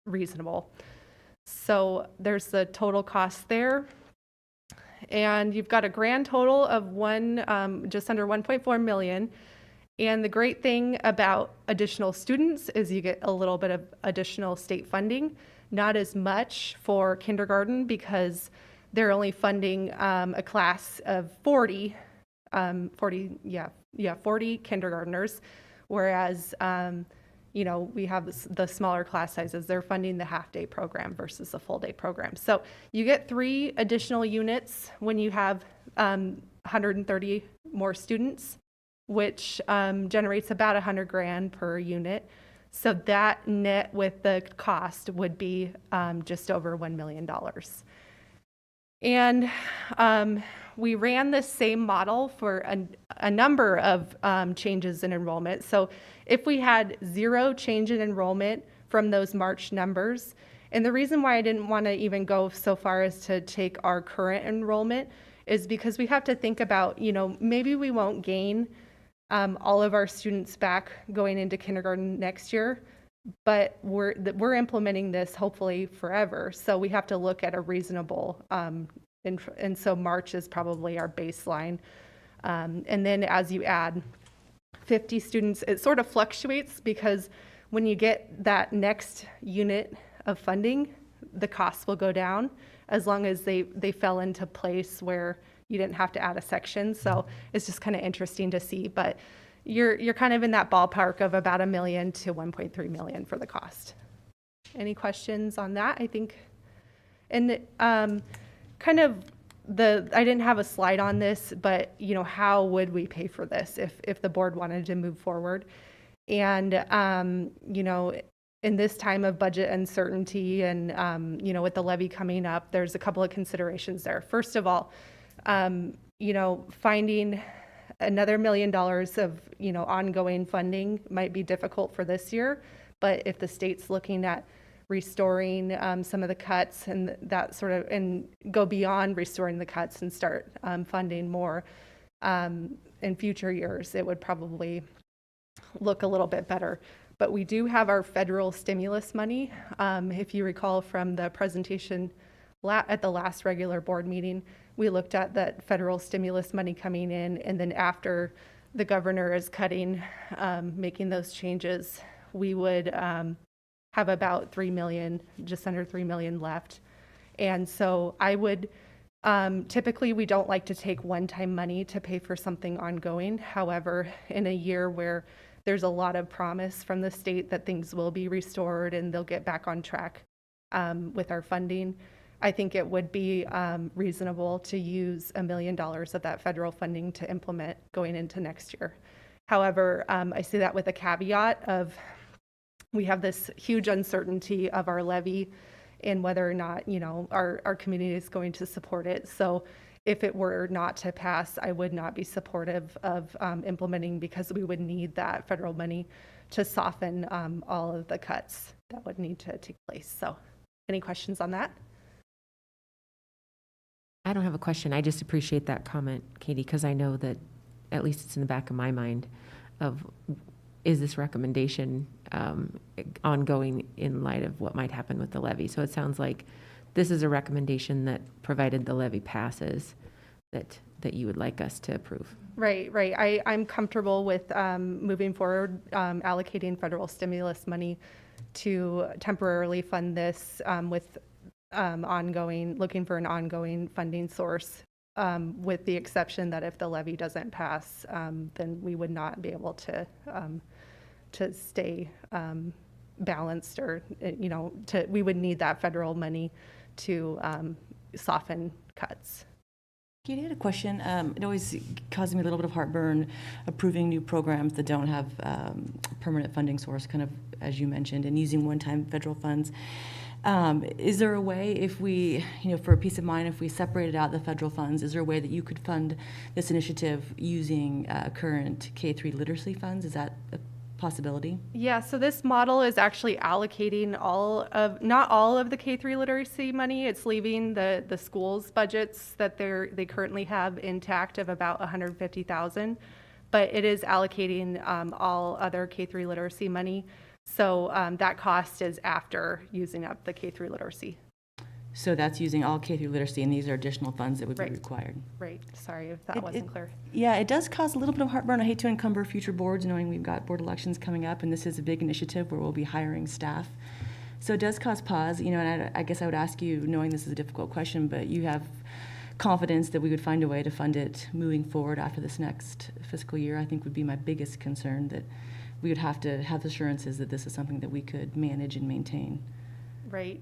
reasonable. So there's the total cost there. And you've got a grand total of just under 1.4 million. And the great thing about additional students is you get a little bit of additional state funding, not as much for kindergarten because they're only funding a class of 40 kindergartners. Whereas, we have the smaller class sizes. They're funding the half-day program versus the full-day program. So you get 3 additional units when you have 130 more students, which generates about $100,000 per unit. So that net with the cost would be just over $1 million. And we ran this same model for a number of changes in enrollment. So if we had 0 change in enrollment from those March numbers, and the reason why I didn't want to even go so far as to take our current enrollment is because we have to think about, maybe we won't gain all of our students back going into kindergarten next year, but we're implementing this hopefully forever. So we have to look at a reasonable, and so March is probably our baseline. And then as you add 50 students, it sort of fluctuates because when you get that next unit of funding, the costs will go down as long as they fell into place where you didn't have to add a section. So it's just kind of interesting to see, but you're kind of in that ballpark of about $1 million to 1.3 million for the cost. Any questions on that? I think, and kind of I didn't have a slide on this, but how would we pay for this if the board wanted to move forward? And in this time of budget uncertainty and with the levy coming up, there's a couple of considerations there. First of all, finding another $1 million of ongoing funding might be difficult for this year, but if the state's looking at restoring some of the cuts and that sort of, and go beyond restoring the cuts and start funding more in future years, it would probably look a little bit better. But we do have our federal stimulus money. If you recall from the presentation at the last regular board meeting, we looked at that federal stimulus money coming in, and then after the governor is cutting, making those changes, we would have about 3 million, just under 3 million left. And so I would, typically we don't like to take one-time money to pay for something ongoing. However, in a year where there's a lot of promise from the state that things will be restored and they'll get back on track with our funding, I think it would be reasonable to use $1 million of that federal funding to implement going into next year. However, I see that with a caveat of we have this huge uncertainty of our levy and whether or not, our community is going to support it. So if it were not to pass, I would not be supportive of implementing, because we would need that federal money to soften all of the cuts that would need to take place. So any questions on that? I don't have a question. I just appreciate that comment, Katie, because I know that at least it's in the back of my mind of, is this recommendation ongoing in light of what might happen with the levy? So it sounds like this is a recommendation that, provided the levy passes, that you would like us to approve. Right. I'm comfortable with moving forward, allocating federal stimulus money to temporarily fund this with looking for an ongoing funding source, with the exception that if the levy doesn't pass, then we would not be able to stay balanced, or we would need that federal money to soften cuts. Katie, I had a question. It always causes me a little bit of heartburn approving new programs that don't have permanent funding source, kind of as you mentioned, and using one-time federal funds. Is there a way, if we, for peace of mind, if we separated out the federal funds, is there a way that you could fund this initiative using current K-3 literacy funds? Is that a possibility? Yeah, so this model is actually allocating not all of the K-3 literacy money. It's leaving the schools' budgets that they currently have intact of about $150,000, but it is allocating all other K-3 literacy money. So that cost is after using up the K-3 literacy. So that's using all K-3 literacy, and these are additional funds that would Right. be required. Right. Sorry if that wasn't clear. Yeah, it does cause a little bit of heartburn. I hate to encumber future boards, knowing we've got board elections coming up, and this is a big initiative where we'll be hiring staff. So it does cause pause, and I guess I would ask you, knowing this is a difficult question, but you have confidence that we would find a way to fund it moving forward after this next fiscal year, I think would be my biggest concern, that we would have to have assurances that this is something that we could manage and maintain. Right.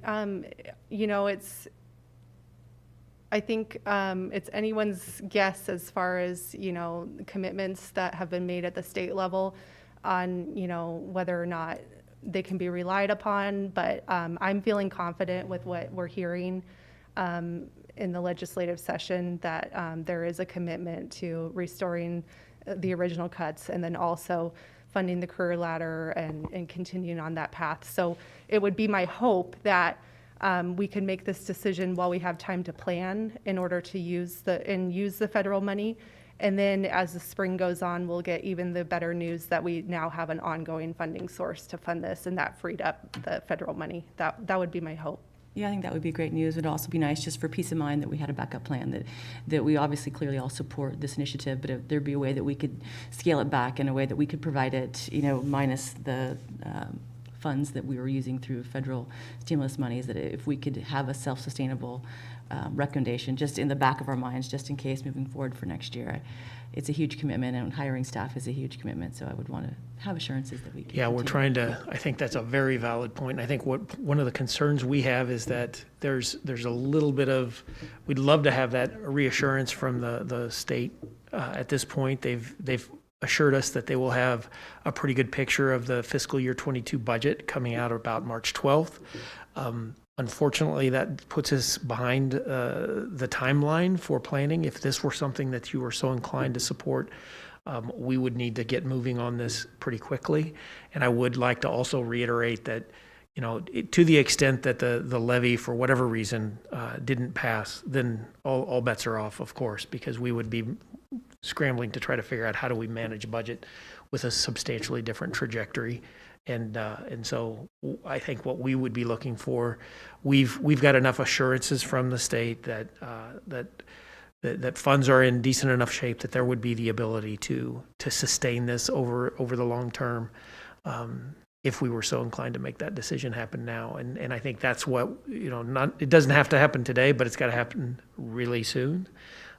I think it's anyone's guess as far as, commitments that have been made at the state level on, whether or not they can be relied upon. But I'm feeling confident with what we're hearing in the legislative session, that there is a commitment to restoring the original cuts, and then also funding the career ladder and continuing on that path. So it would be my hope that we can make this decision while we have time to plan in order to use the federal money. And then as the spring goes on, we'll get even the better news that we now have an ongoing funding source to fund this, and that freed up the federal money. That would be my hope. Yeah, I think that would be great news. It would also be nice, just for peace of mind, that we had a backup plan, that we obviously clearly all support this initiative, but if there'd be a way that we could scale it back in a way that we could provide it, minus the funds that we were using through federal stimulus monies, that if we could have a self-sustainable recommendation just in the back of our minds, just in case moving forward for next year. It's a huge commitment, and hiring staff is a huge commitment, so I would want to have assurances that we can. Yeah, we're continue. trying to, I think that's a very valid point. I think one of the concerns we have is that there's a little bit of, we'd love to have that reassurance from the state. At this point, they've assured us that they will have a pretty good picture of the fiscal year 22 budget coming out about March 12th. Unfortunately, that puts us behind the timeline for planning. If this were something that you were so inclined to support, we would need to get moving on this pretty quickly. And I would like to also reiterate that, to the extent that the levy, for whatever reason, didn't pass, then all bets are off, of course, because we would be scrambling to try to figure out how do we manage a budget with a substantially different trajectory. And so I think what we would be looking for, we've got enough assurances from the state that funds are in decent enough shape that there would be the ability to sustain this over the long term, if we were so inclined to make that decision happen now. And I think that's what, it doesn't have to happen today, but it's got to happen really soon.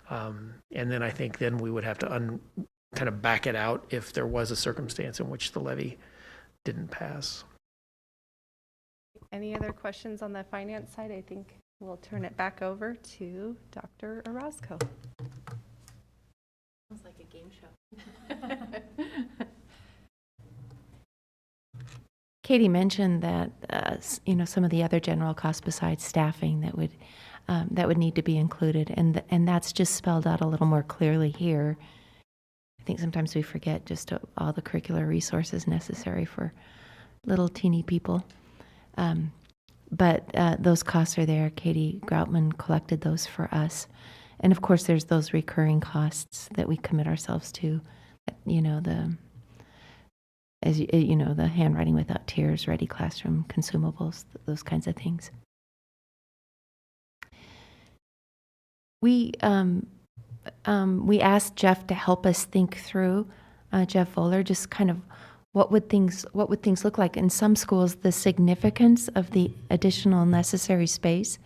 And then I think then we would have to kind of back it out if there was a circumstance in which the levy didn't pass. Any other questions on the finance side? I think we'll turn it back over to Dr. Orozco. Sounds like a game show. Katie mentioned that some of the other general costs besides staffing that would need to be included, and that's just spelled out a little more clearly here. I think sometimes we forget just all the curricular resources necessary for little teeny people. But those costs are there. Katie Groutman collected those for us. And of course, there's those recurring costs that we commit ourselves to, the handwriting without tears, ready classroom, consumables, those kinds of things. We asked Jeff to help us think through, Jeff Voller, just kind of what would things look like. In some schools, the significance of the additional necessary space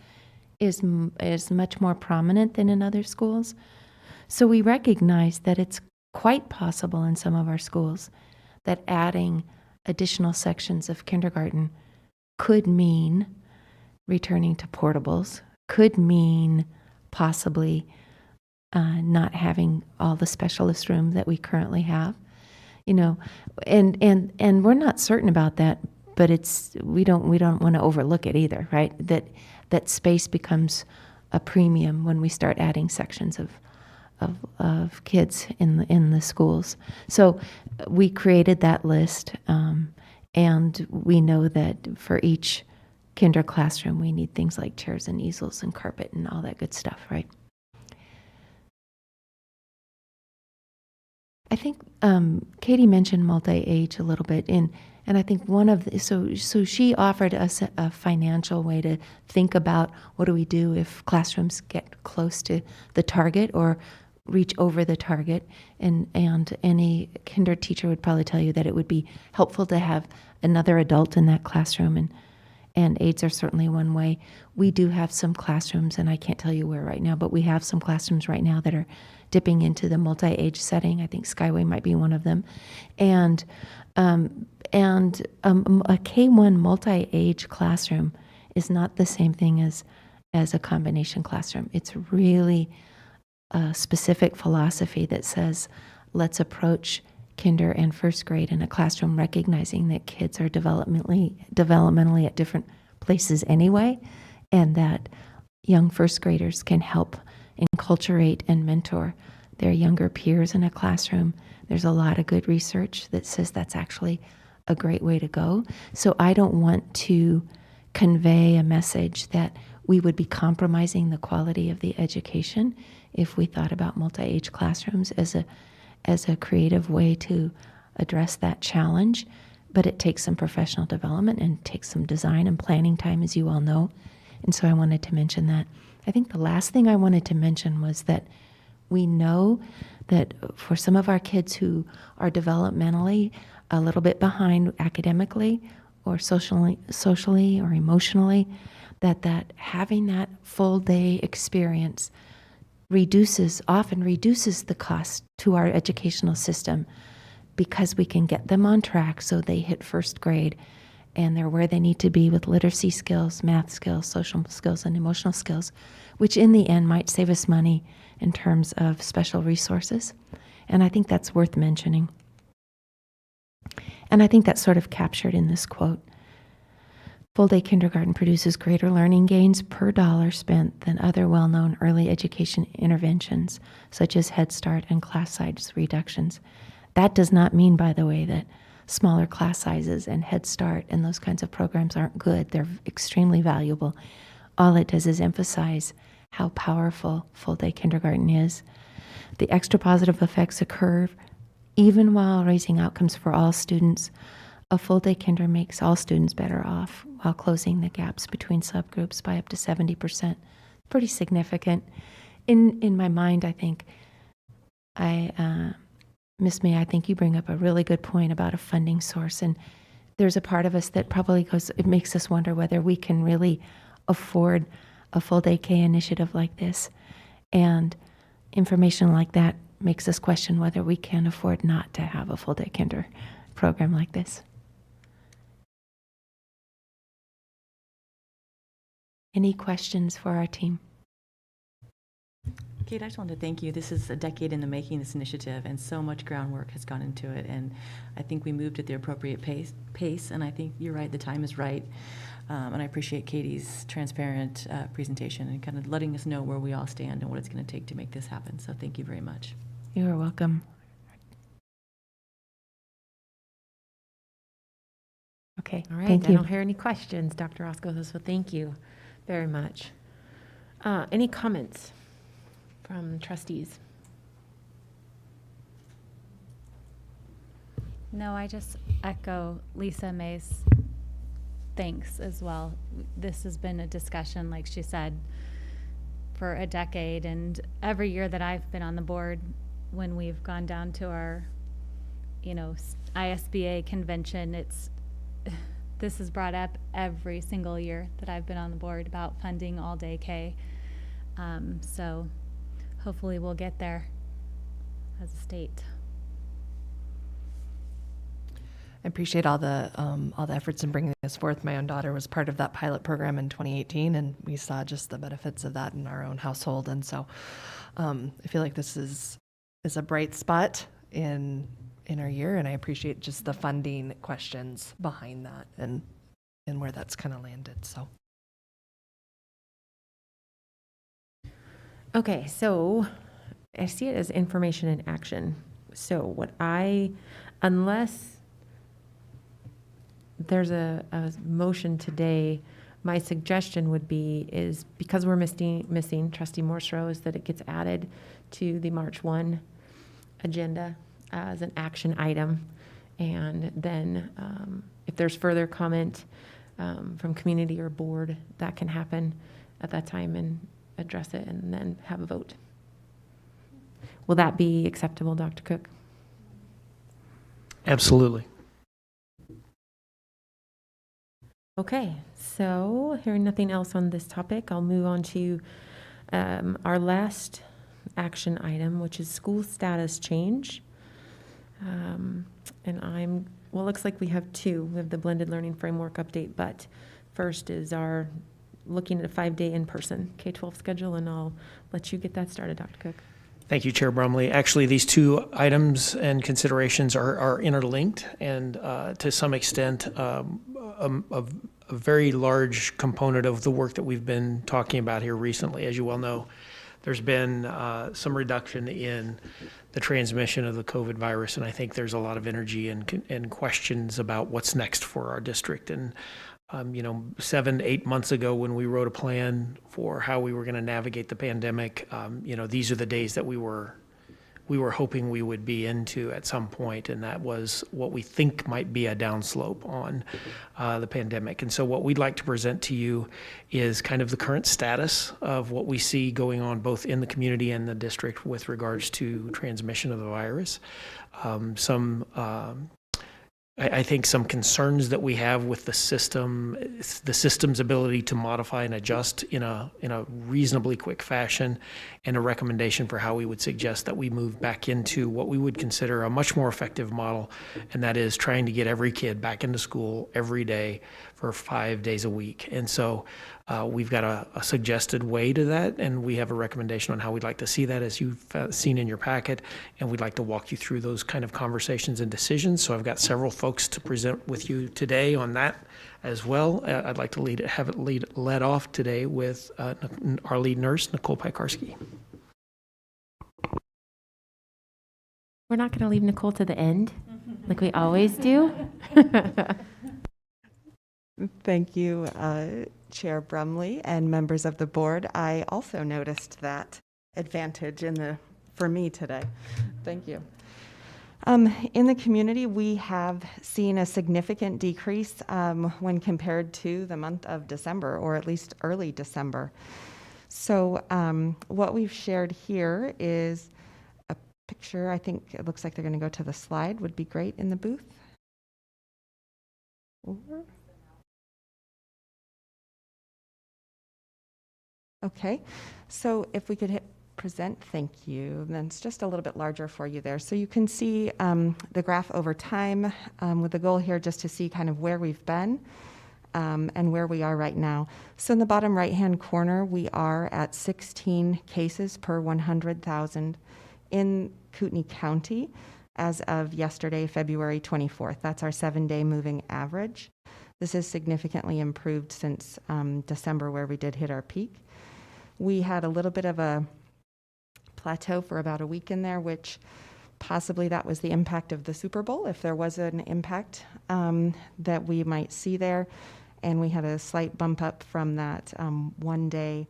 is much more prominent than in other schools. So we recognize that it's quite possible in some of our schools that adding additional sections of kindergarten could mean returning to portables, could mean possibly not having all the specialist room that we currently have, and we're not certain about that, but we don't want to overlook it either, right? That space becomes a premium when we start adding sections of kids in the schools. So we created that list, and we know that for each kinder classroom we need things like chairs and easels and carpet and all that good stuff, right? I think Katie mentioned multi-age a little bit, and I think so she offered us a financial way to think about what do we do if classrooms get close to the target or reach over the target, and any kinder teacher would probably tell you that it would be helpful to have another adult in that classroom, and aides are certainly one way. We do have some classrooms, and I can't tell you where right now, but we have some classrooms right now that are dipping into the multi-age setting. I think Skyway might be one of them. And a K-1 multi-age classroom is not the same thing as a combination classroom. It's really a specific philosophy that says, let's approach kinder and first grade in a classroom recognizing that kids are developmentally at different places anyway, and that young first graders can help enculturate and mentor their younger peers in a classroom. There's a lot of good research that says that's actually a great way to go. So I don't want to convey a message that we would be compromising the quality of the education if we thought about multi-age classrooms as a creative way to address that challenge. But it takes some professional development and takes some design and planning time, as you all know. And so I wanted to mention that. I think the last thing I wanted to mention was that we know that for some of our kids who are developmentally a little bit behind academically, or socially or emotionally, that having that full day experience often reduces the cost to our educational system, because we can get them on track so they hit first grade and they're where they need to be with literacy skills, math skills, social skills, and emotional skills, which in the end might save us money in terms of special resources. And I think that's worth mentioning. And I think that's sort of captured in this quote. Full-day kindergarten produces greater learning gains per dollar spent than other well-known early education interventions, such as Head Start and class size reductions. That does not mean, by the way, that smaller class sizes and Head Start and those kinds of programs aren't good. They're extremely valuable. All it does is emphasize how powerful full-day kindergarten is. The extra positive effects occur even while raising outcomes for all students. A full-day kinder makes all students better off while closing the gaps between subgroups by up to 70%. Pretty significant. In my mind, I think, Miss May, I think you bring up a really good point about a funding source. And there's a part of us that probably it makes us wonder whether we can really afford a full-day K initiative like this. And information like that makes us question whether we can afford not to have a full-day kinder program like this. Any questions for our team? Kate, I just wanted to thank you. This is a decade in the making, this initiative, and so much groundwork has gone into it. And I think we moved at the appropriate pace, and I think you're right, the time is right. And I appreciate Katie's transparent presentation and kind of letting us know where we all stand and what it's going to take to make this happen. So thank you very much. You are welcome. Okay, All right, thank I you. don't hear any questions, Dr. Roscoe, so thank you very much. Any comments from trustees? No, I just echo Lisa May's thanks as well. This has been a discussion, like she said, for a decade, and every year that I've been on the board, when we've gone down to our, ISBA convention, this is brought up every single year that I've been on the board about funding all day K. So hopefully we'll get there as a state. I appreciate all the efforts in bringing this forth. My own daughter was part of that pilot program in 2018, and we saw just the benefits of that in our own household. And so I feel like this is a bright spot in our year, and I appreciate just the funding questions behind that and where that's kind of landed. So. Okay, so I see it as information and action. So unless there's a motion today, my suggestion would be is, because we're missing Trustee Morserow, is that it gets added to the March 1 agenda as an action item. And then if there's further comment from community or board, that can happen at that time and address it and then have a vote. Will that be acceptable, Dr. Cook? Absolutely. Okay, so hearing nothing else on this topic, I'll move on to our last action item, which is school status change. And well, looks like we have two. We have the blended learning framework update, but first is our looking at a 5-day in-person K-12 schedule, and I'll let you get that started, Dr. Cook. Thank you, Chair Brumley. Actually, these two items and considerations are interlinked, and to some extent, a very large component of the work that we've been talking about here recently. As you well know, there's been some reduction in the transmission of the COVID virus, and I think there's a lot of energy and questions about what's next for our district. And 7-8 months ago, when we wrote a plan for how we were going to navigate the pandemic, these are the days that we were hoping we would be into at some point, and that was what we think might be a downslope on the pandemic. And so what we'd like to present to you is kind of the current status of what we see going on both in the community and the district with regards to transmission of the virus. Some I think some concerns that we have with the system's ability to modify and adjust in a reasonably quick fashion, and a recommendation for how we would suggest that we move back into what we would consider a much more effective model, and that is trying to get every kid back into school every day for 5 days a week. And so we've got a suggested way to that, and we have a recommendation on how we'd like to see that, as you've seen in your packet, and we'd like to walk you through those kind of conversations and decisions. So I've got several folks to present with you today on that as well. I'd like to led off today with our lead nurse, Nicole Piekarski. We're not going to leave Nicole to the end like we always do. Thank you, Chair Brumley and members of the board. I also noticed that advantage for me today. Thank you. In the community, we have seen a significant decrease when compared to the month of December, or at least early December. So what we've shared here is a picture. I think it looks like they're going to go to the slide. Would be great in the booth. Over. Okay, so if we could hit present, thank you. And then it's just a little bit larger for you there. So you can see the graph over time, with the goal here just to see kind of where we've been and where we are right now. So in the bottom right-hand corner, we are at 16 cases per 100,000 in Kootenai County as of yesterday, February 24th. That's our 7-day moving average. This is significantly improved since December, where we did hit our peak. We had a little bit of a plateau for about a week in there, which possibly that was the impact of the Super Bowl, if there was an impact that we might see there. And we had a slight bump up from that one day.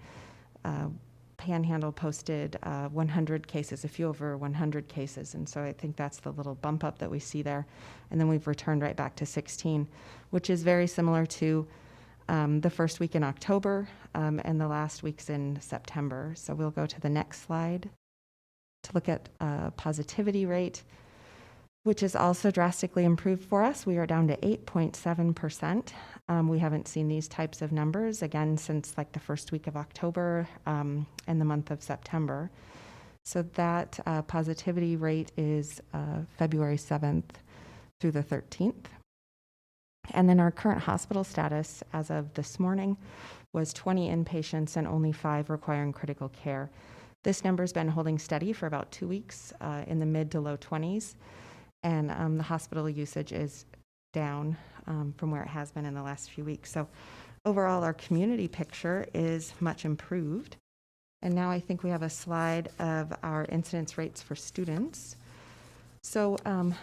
Panhandle posted 100 cases, a few over 100 cases. And so I think that's the little bump up that we see there. And then we've returned right back to 16, which is very similar to the first week in October and the last weeks in September. So we'll go to the next slide to look at positivity rate, which is also drastically improved for us. We are down to 8.7%. We haven't seen these types of numbers again since like the first week of October and the month of September. So that positivity rate is February 7th through the 13th. And then our current hospital status as of this morning was 20 inpatients and only 5 requiring critical care. This number's been holding steady for about 2 weeks in the mid to low 20s. And the hospital usage is down from where it has been in the last few weeks. So overall, our community picture is much improved. And now I think we have a slide of our incidence rates for students. So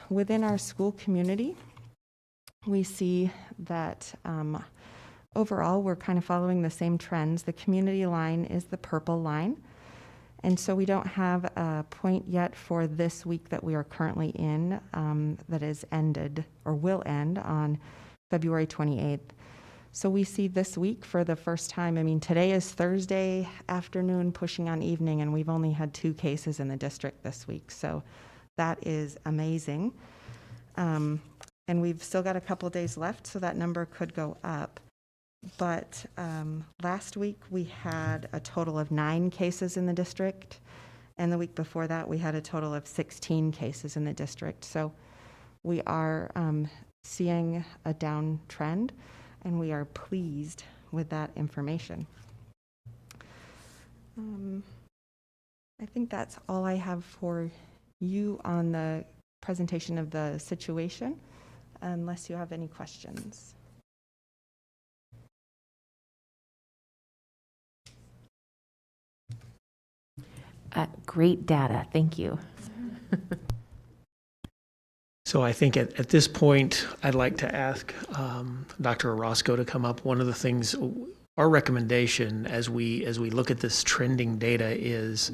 within our school community, we see that overall, we're kind of following the same trends. The community line is the purple line. And so we don't have a point yet for this week that we are currently in that is ended or will end on February 28th. So we see this week for the first time, I mean, today is Thursday afternoon pushing on evening, and we've only had 2 cases in the district this week. So that is amazing. And we've still got a couple of days left, so that number could go up. But last week we had a total of 9 cases in the district, and the week before that we had a total of 16 cases in the district. So we are seeing a downtrend, and we are pleased with that information. I think that's all I have for you on the presentation of the situation, unless you have any questions. Great data. Thank you. So I think at this point, I'd like to ask Dr. Orozco to come up. One of the things, our recommendation as we look at this trending data is,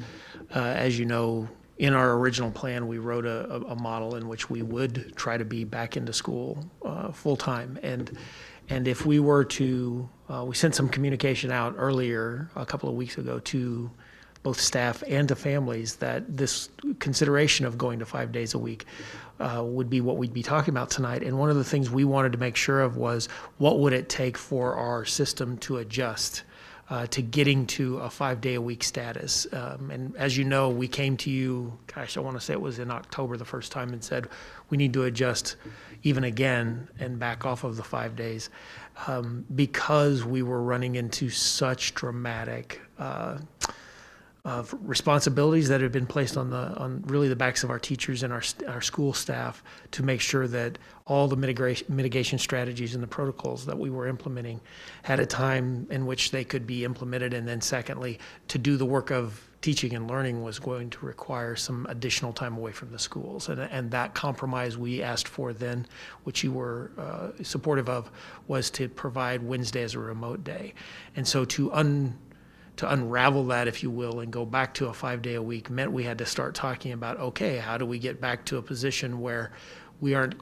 as you know, in our original plan, we wrote a model in which we would try to be back into school full time. And if we were to, we sent some communication out earlier, a couple of weeks ago, to both staff and to families that this consideration of going to 5 days a week would be what we'd be talking about tonight. And one of the things we wanted to make sure of was what would it take for our system to adjust to getting to a 5-day-a-week status. And as you know, we came to you, gosh, I want to say it was in October the first time, and said we need to adjust even again and back off of the 5 days because we were running into such dramatic of responsibilities that have been placed on really the backs of our teachers and our school staff to make sure that all the mitigation strategies and the protocols that we were implementing had a time in which they could be implemented. And then secondly, to do the work of teaching and learning was going to require some additional time away from the schools. And that compromise we asked for then, which you were supportive of, was to provide Wednesday as a remote day. And so to unravel that, if you will, and go back to a 5-day-a-week meant we had to start talking about, okay, how do we get back to a position where we aren't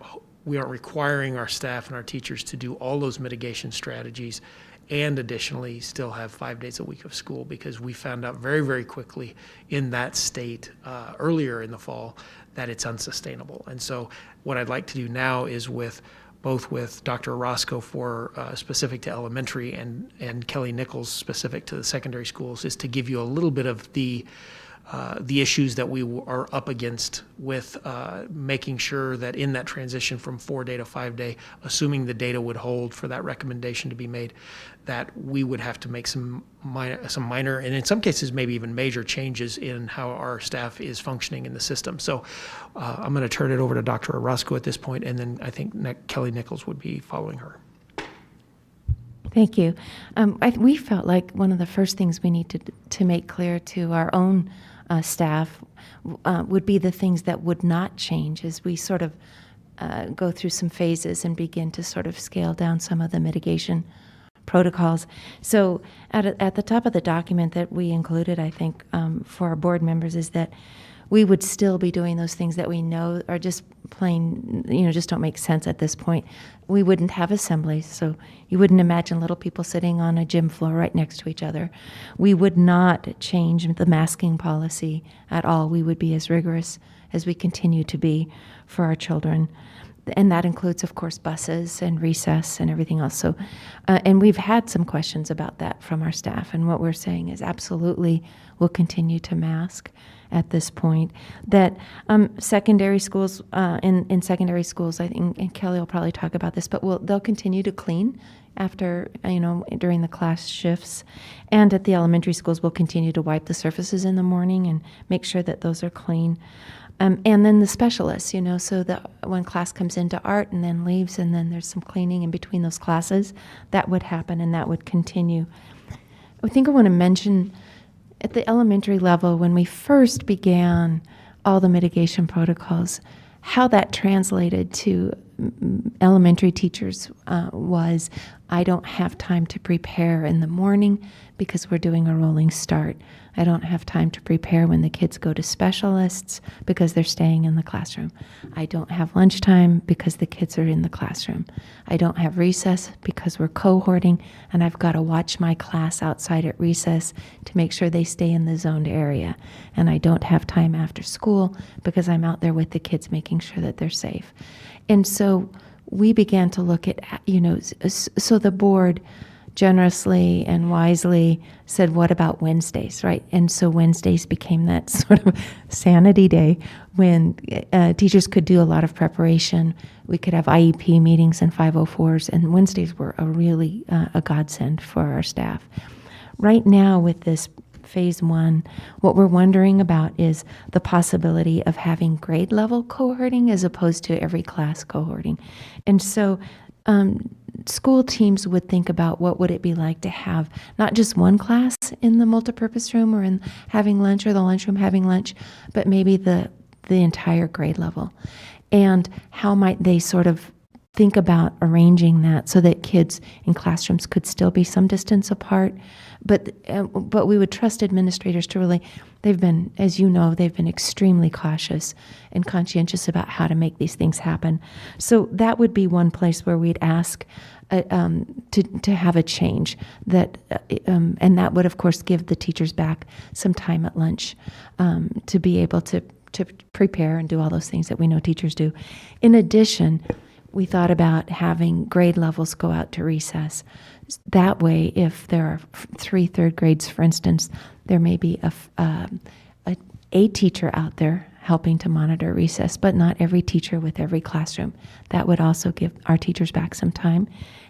requiring our staff and our teachers to do all those mitigation strategies and additionally still have 5 days a week of school, because we found out very, very quickly in that state earlier in the fall that it's unsustainable. And so what I'd like to do now is both with Dr. Roscoe for specific to elementary and Kelly Nichols specific to the secondary schools, is to give you a little bit of the issues that we are up against with making sure that in that transition from 4-day to 5-day, assuming the data would hold for that recommendation to be made, that we would have to make some minor, and in some cases maybe even major changes in how our staff is functioning in the system. So I'm going to turn it over to Dr. Roscoe at this point, and then I think Kelly Nichols would be following her. Thank you. We felt like one of the first things we need to make clear to our own staff would be the things that would not change as we sort of go through some phases and begin to sort of scale down some of the mitigation protocols. So at the top of the document that we included, I think, for our board members, is that we would still be doing those things that we know are just plain, just don't make sense at this point. We wouldn't have assemblies, so you wouldn't imagine little people sitting on a gym floor right next to each other. We would not change the masking policy at all. We would be as rigorous as we continue to be for our children. And that includes, of course, buses and recess and everything else. So, and we've had some questions about that from our staff. And what we're saying is absolutely we'll continue to mask at this point. That secondary schools, in secondary schools, I think, and Kelly will probably talk about this, but they'll continue to clean after, during the class shifts. And at the elementary schools, we'll continue to wipe the surfaces in the morning and make sure that those are clean. And then the specialists, so that when class comes into art and then leaves and then there's some cleaning in between those classes, that would happen and that would continue. I think I want to mention at the elementary level, when we first began all the mitigation protocols, how that translated to elementary teachers was, I don't have time to prepare in the morning because we're doing a rolling start. I don't have time to prepare when the kids go to specialists because they're staying in the classroom. I don't have lunchtime because the kids are in the classroom. I don't have recess because we're cohorting and I've got to watch my class outside at recess to make sure they stay in the zoned area. And I don't have time after school because I'm out there with the kids making sure that they're safe. And so we began to look at, so the board generously and wisely said, what about Wednesdays, right? And so Wednesdays became that sort of sanity day when teachers could do a lot of preparation. We could have IEP meetings and 504s, and Wednesdays were a godsend for our staff. Right now with this phase 1, what we're wondering about is the possibility of having grade level cohorting as opposed to every class cohorting. And so school teams would think about what would it be like to have not just one class in the multipurpose room or in having lunch or the lunchroom having lunch, but maybe the entire grade level. And how might they sort of think about arranging that so that kids in classrooms could still be some distance apart, but we would trust administrators to really, they've been extremely cautious and conscientious about how to make these things happen. So that would be one place where we'd ask to have a change that, and that would of course give the teachers back some time at lunch to be able to prepare and do all those things that we know teachers do. In addition, we thought about having grade levels go out to recess. That way, if there are 3 third grades, for instance, there may be a teacher out there helping to monitor recess, but not every teacher with every classroom. That would also give our teachers back some time.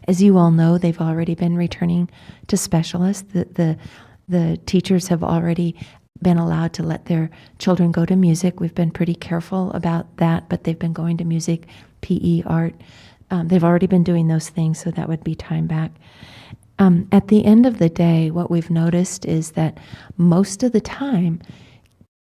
As you all know, they've already been returning to specialists. The teachers have already been allowed to let their children go to music. We've been pretty careful about that, but they've been going to music, PE, art. They've already been doing those things, so that would be time back. At the end of the day, what we've noticed is that most of the time,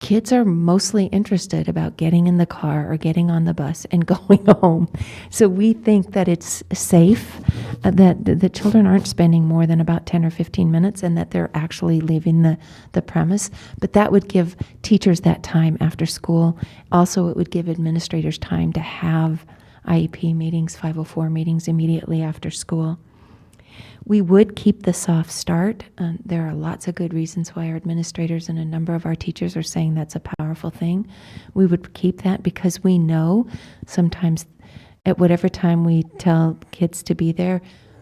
kids are mostly interested about getting in the car or getting on the bus and going home. So we think that it's safe, that the children aren't spending more than about 10 or 15 minutes and that they're actually leaving the premise. But that would give teachers that time after school. Also, it would give administrators time to have IEP meetings, 504 meetings immediately after school. We would keep the soft start. There are lots of good reasons why our administrators and a number of our teachers are saying that's a powerful thing. We would keep that because we know sometimes at whatever time we tell kids to be there,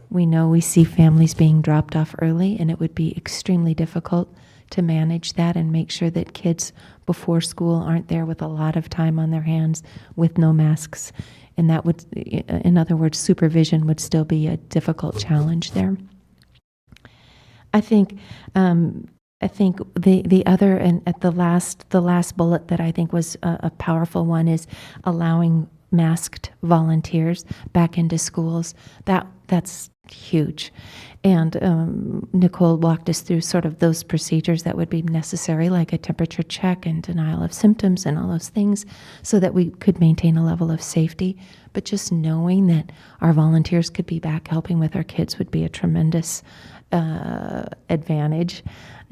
we know we see families being dropped off early, and it would be extremely difficult to manage that and make sure that kids before school aren't there with a lot of time on their hands with no masks. And that would, in other words, supervision would still be a difficult challenge there. I think the other, and at the last bullet that I think was a powerful one is allowing masked volunteers back into schools. That's huge. And Nicole walked us through sort of those procedures that would be necessary, like a temperature check and denial of symptoms and all those things, so that we could maintain a level of safety. But just knowing that our volunteers could be back helping with our kids would be a tremendous advantage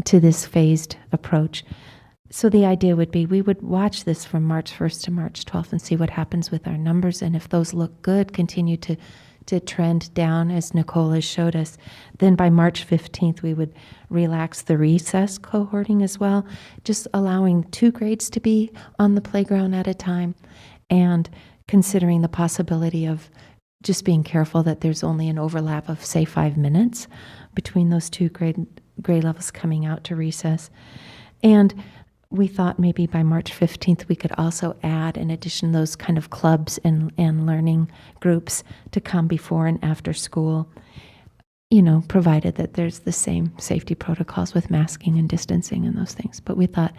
to this phased approach. So the idea would be we would watch this from March 1st to March 12th and see what happens with our numbers. And if those look good, continue to trend down as Nicole has showed us. Then by March 15th, we would relax the recess cohorting as well, just allowing 2 grades to be on the playground at a time and considering the possibility of just being careful that there's only an overlap of, say, 5 minutes between those 2 grade levels coming out to recess. And we thought maybe by March 15th, we could also add, in addition, those kind of clubs and learning groups to come before and after school, provided that there's the same safety protocols with masking and distancing and those things. But we thought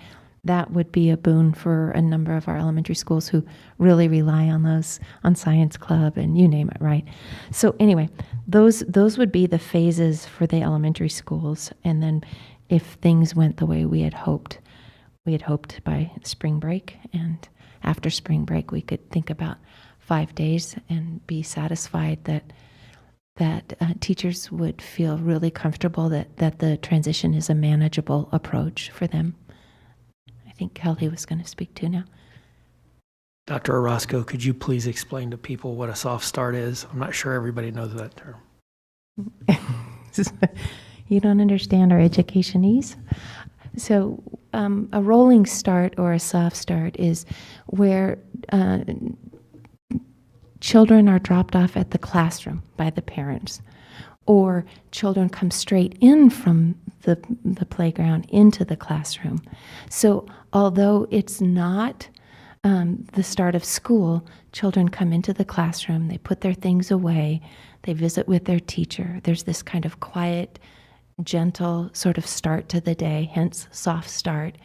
that would be a boon for a number of our elementary schools who really rely on those, on Science Club and you name it, right? So anyway, those would be the phases for the elementary schools. And then if things went the way we had hoped by spring break, and after spring break we could think about 5 days and be satisfied that teachers would feel really comfortable that the transition is a manageable approach for them. I think Kelly was going to speak too now. Dr. Orozco, could you please explain to people what a soft start is? I'm not sure everybody knows that term. You don't understand our educationese? So a rolling start or a soft start is where children are dropped off at the classroom by the parents, or children come straight in from the playground into the classroom. So although it's not the start of school, children come into the classroom, they put their things away, they visit with their teacher. There's this kind of quiet, gentle sort of start to the day, hence soft start.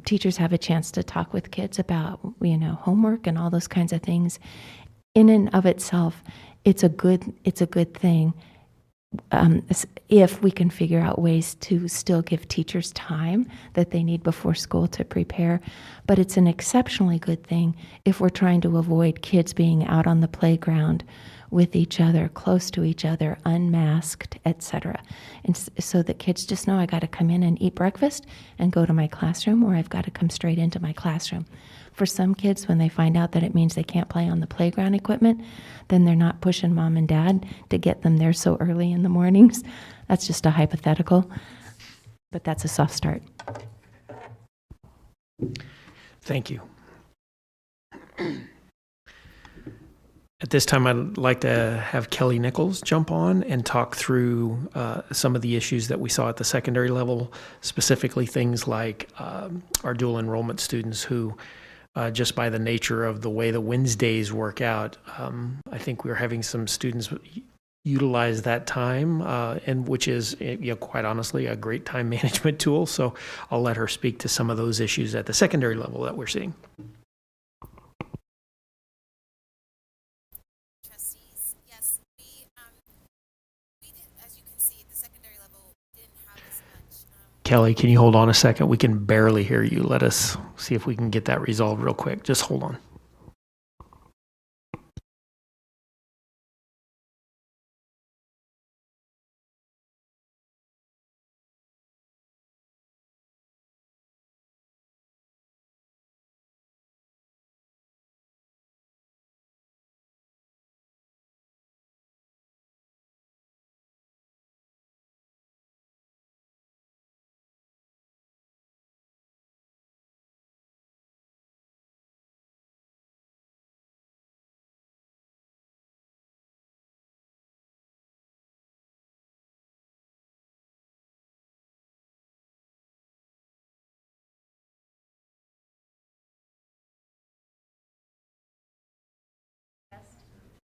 Teachers have a chance to talk with kids about, homework and all those kinds of things. In and of itself, it's a good thing if we can figure out ways to still give teachers time that they need before school to prepare. But it's an exceptionally good thing if we're trying to avoid kids being out on the playground with each other, close to each other, unmasked, etc. And so that kids just know I got to come in and eat breakfast and go to my classroom, or I've got to come straight into my classroom. For some kids, when they find out that it means they can't play on the playground equipment, then they're not pushing mom and dad to get them there so early in the mornings. That's just a hypothetical, but that's a soft start. Thank you. At this time, I'd like to have Kelly Nichols jump on and talk through some of the issues that we saw at the secondary level, specifically things like our dual enrollment students who, just by the nature of the way the Wednesdays work out, I think we're having some students utilize that time, and which is, quite honestly, a great time management tool. So I'll let her speak to some of those issues at the secondary level that we're seeing. Kelly, can you hold on a second? We can barely hear you. Let us see if we can get that resolved real quick. Just hold on.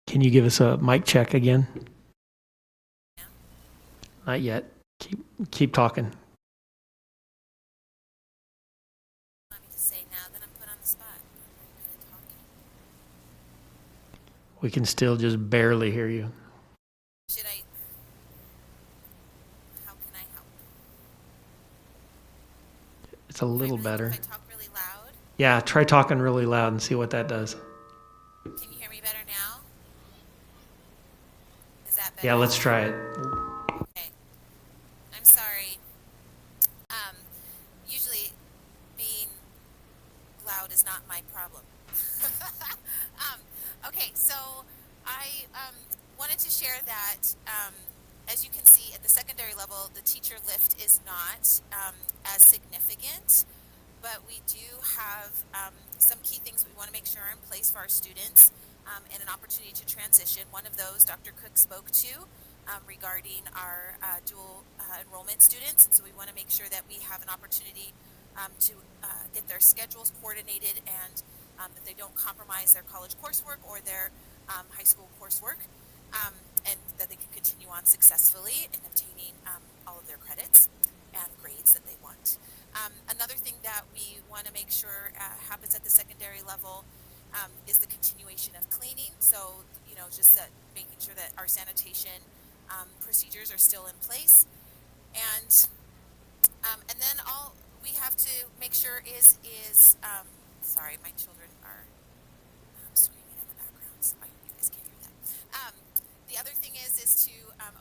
Can you give us a mic check again? Not yet. Keep talking. We can still just barely hear you. How can I help? It's a little better. If I talk really loud? Yeah, try talking really loud and see what that does. Can you hear me better now? Is that better? Yeah, let's try it. Okay. I'm sorry. Usually being loud is not my problem. Okay, so I wanted to share that as you can see at the secondary level, the teacher lift is not as significant, but we do have some key things we want to make sure are in place for our students and an opportunity to transition. One of those Dr. Cook spoke to regarding our dual enrollment students, and so we want to make sure that we have an opportunity to get their schedules coordinated and that they don't compromise their college coursework or their high school coursework, and that they can continue on successfully in obtaining all of their credits and grades that they want. Another thing that we want to make sure happens at the secondary level is the continuation of cleaning. So, just that making sure that our sanitation procedures are still in place. And then all we have to make sure is sorry, my children are screaming in the background. So you guys can't hear that. The other thing is to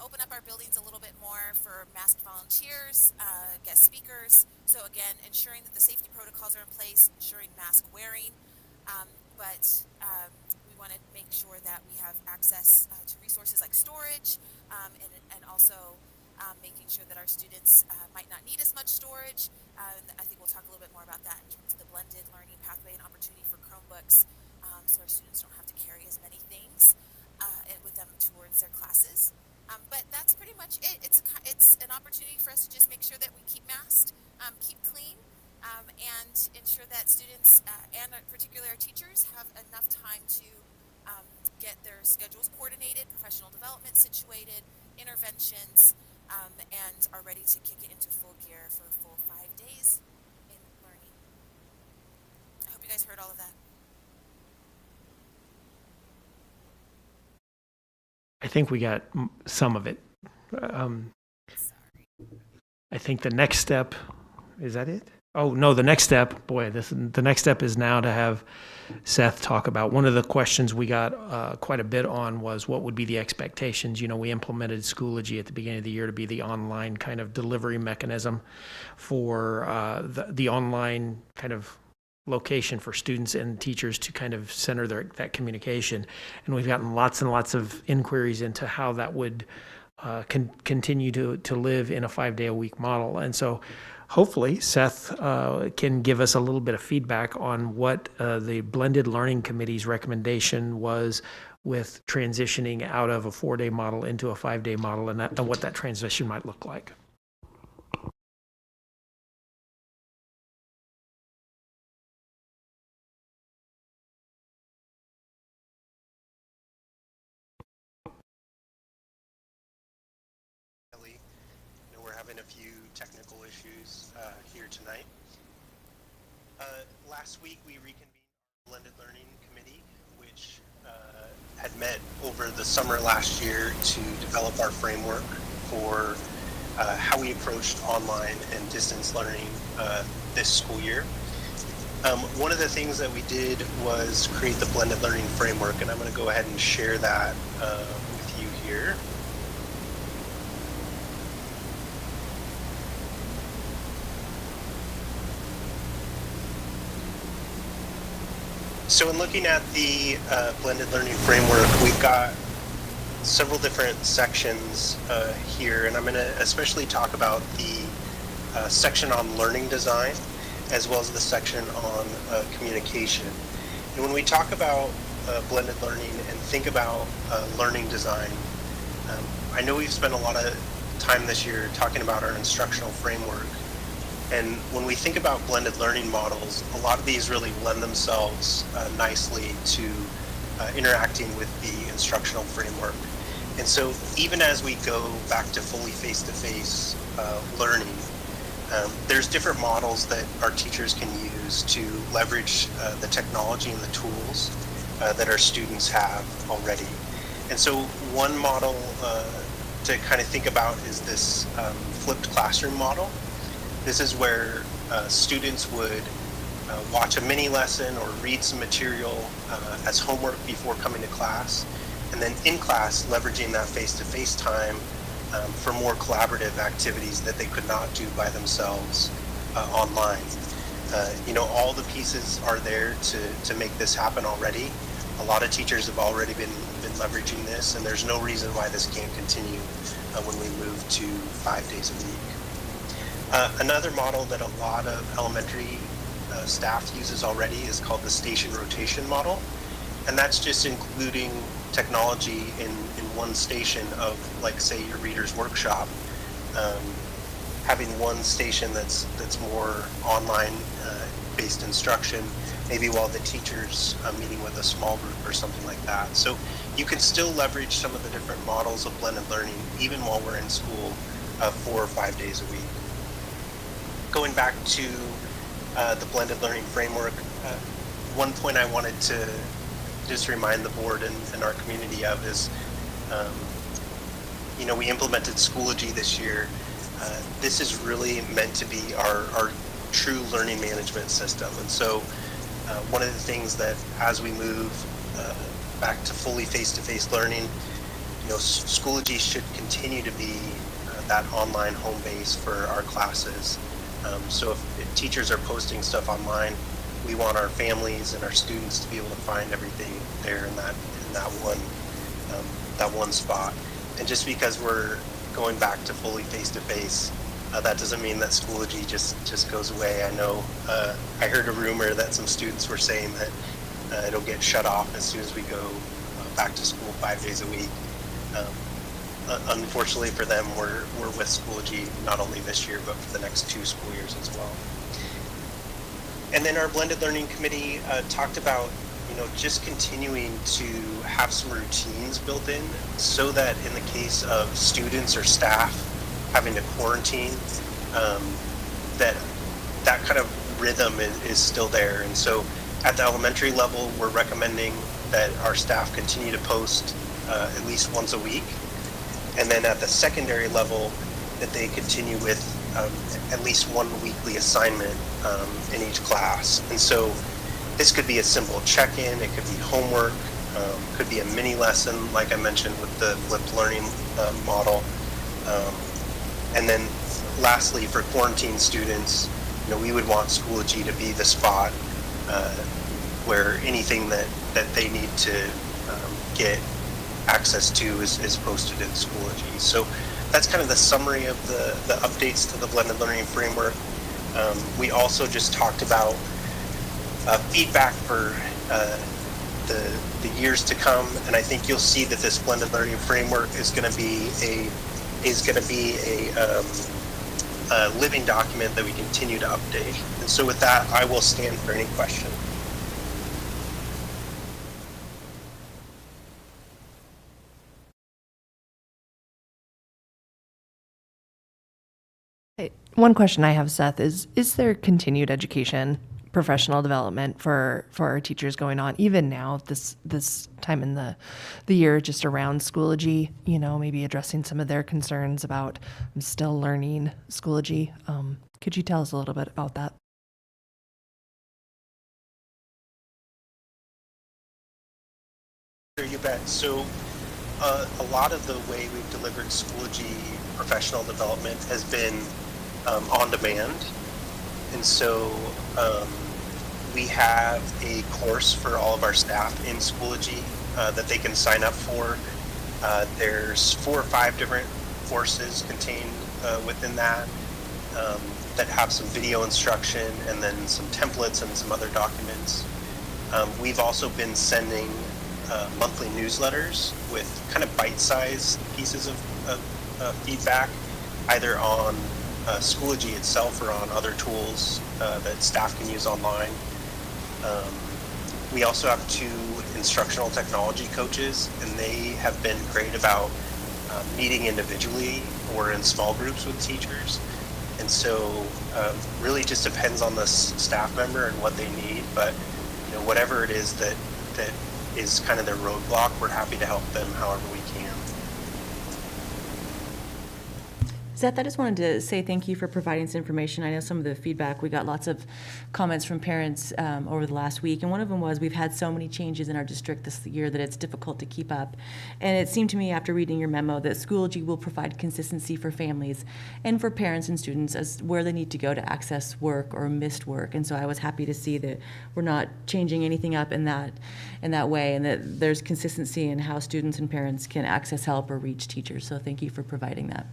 open up our buildings a little bit more for masked volunteers, guest speakers. So again, ensuring that the safety protocols are in place, ensuring mask wearing, but we want to make sure that we have access to resources like storage, and also making sure that our students might not need as much storage. I think we'll talk a little bit more about that in terms of the blended learning pathway and opportunity for Chromebooks, so our students don't have to carry as many things with them towards their classes. But that's pretty much it. It's an opportunity for us to just make sure that we keep masked, keep clean, and ensure that students and particularly our teachers have enough time to get their schedules coordinated, professional development situated, interventions, and are ready to kick it into full gear for a full 5 days in learning. I hope you guys heard all of that. I think we got some of it. I think the next step, is that it? Oh, no, the next step, boy, the next step is now to have Seth talk about, one of the questions we got quite a bit on was what would be the expectations. You know, we implemented Schoology at the beginning of the year to be the online kind of delivery mechanism for the online kind of location for students and teachers to kind of center that communication. And we've gotten lots and lots of inquiries into how that would continue to live in a 5-day-a-week model. And so hopefully Seth can give us a little bit of feedback on what the Blended Learning Committee's recommendation was with transitioning out of a 4-day model into a 5-day model, and what that transition might look like. We're having a few technical issues here tonight. Last week we reconvened our Blended Learning Committee, which had met over the summer last year to develop our framework for how we approached online and distance learning this school year. One of the things that we did was create the Blended Learning Framework, and I'm going to go ahead and share that with you here. So in looking at the Blended Learning Framework, we've got several different sections here, and I'm going to especially talk about the section on learning design, as well as the section on communication. And when we talk about blended learning and think about learning design, I know we've spent a lot of time this year talking about our instructional framework. And when we think about blended learning models, a lot of these really lend themselves nicely to interacting with the instructional framework. And so even as we go back to fully face-to-face learning, there's different models that our teachers can use to leverage the technology and the tools that our students have already. And so one model to kind of think about is this flipped classroom model. This is where students would watch a mini lesson or read some material as homework before coming to class, and then in class leveraging that face-to-face time for more collaborative activities that they could not do by themselves online. You know, all the pieces are there to make this happen already. A lot of teachers have already been leveraging this, and there's no reason why this can't continue when we move to 5 days a week. Another model that a lot of elementary staff uses already is called the station rotation model, and that's just including technology in one station of, like, say, your reader's workshop, having one station that's more online based instruction, maybe while the teacher's meeting with a small group or something like that. So you can still leverage some of the different models of blended learning even while we're in school 4 or 5 days a week. Going back to the blended learning framework, one point I wanted to just remind the board and our community of is, you know, we implemented Schoology this year. This is really meant to be our true learning management system. And so one of the things that as we move back to fully face-to-face learning, you know, Schoology should continue to be that online home base for our classes. So if teachers are posting stuff online, we want our families and our students to be able to find everything there in that one spot. And just because we're going back to fully face-to-face, that doesn't mean that Schoology just goes away. I know I heard a rumor that some students were saying that it'll get shut off as soon as we go back to school 5 days a week. Unfortunately for them, we're with Schoology not only this year, but for the next 2 school years as well. And then our Blended Learning Committee talked about, you know, just continuing to have some routines built in so that in the case of students or staff having to quarantine, that kind of rhythm is still there. And so at the elementary level, we're recommending that our staff continue to post at least once a week. And then at the secondary level, that they continue with at least one weekly assignment in each class. And so this could be a simple check-in, it could be homework, could be a mini lesson, like I mentioned with the flipped learning model. And then lastly, for quarantine students, we would want Schoology to be the spot where anything that they need to get access to is posted in Schoology. So that's kind of the summary of the updates to the blended learning framework. We also just talked about feedback for the years to come, and I think you'll see that this blended learning framework is going to be a living document that we continue to update. And so with that, I will stand for any questions. One question I have, Seth, is there continued education, professional development for our teachers going on, even now, this time in the year, just around Schoology, maybe addressing some of their concerns about I'm still learning Schoology? Could you tell us a little bit about that? Sure, you bet. So a lot of the way we've delivered Schoology professional development has been on demand. And so we have a course for all of our staff in Schoology that they can sign up for. There's 4 or 5 different courses contained within that that have some video instruction and then some templates and some other documents. We've also been sending monthly newsletters with kind of bite-sized pieces of feedback, either on Schoology itself or on other tools that staff can use online. We also have 2 instructional technology coaches, and they have been great about meeting individually or in small groups with teachers. And so really just depends on the staff member and what they need, but whatever it is that is kind of their roadblock, we're happy to help them however we can. Seth, I just wanted to say thank you for providing this information. I know some of the feedback, we got lots of comments from parents over the last week, and one of them was we've had so many changes in our district this year that it's difficult to keep up. And it seemed to me after reading your memo that Schoology will provide consistency for families and for parents and students as where they need to go to access work or missed work. And so I was happy to see that we're not changing anything up in that way, and that there's consistency in how students and parents can access help or reach teachers. So thank you for providing that.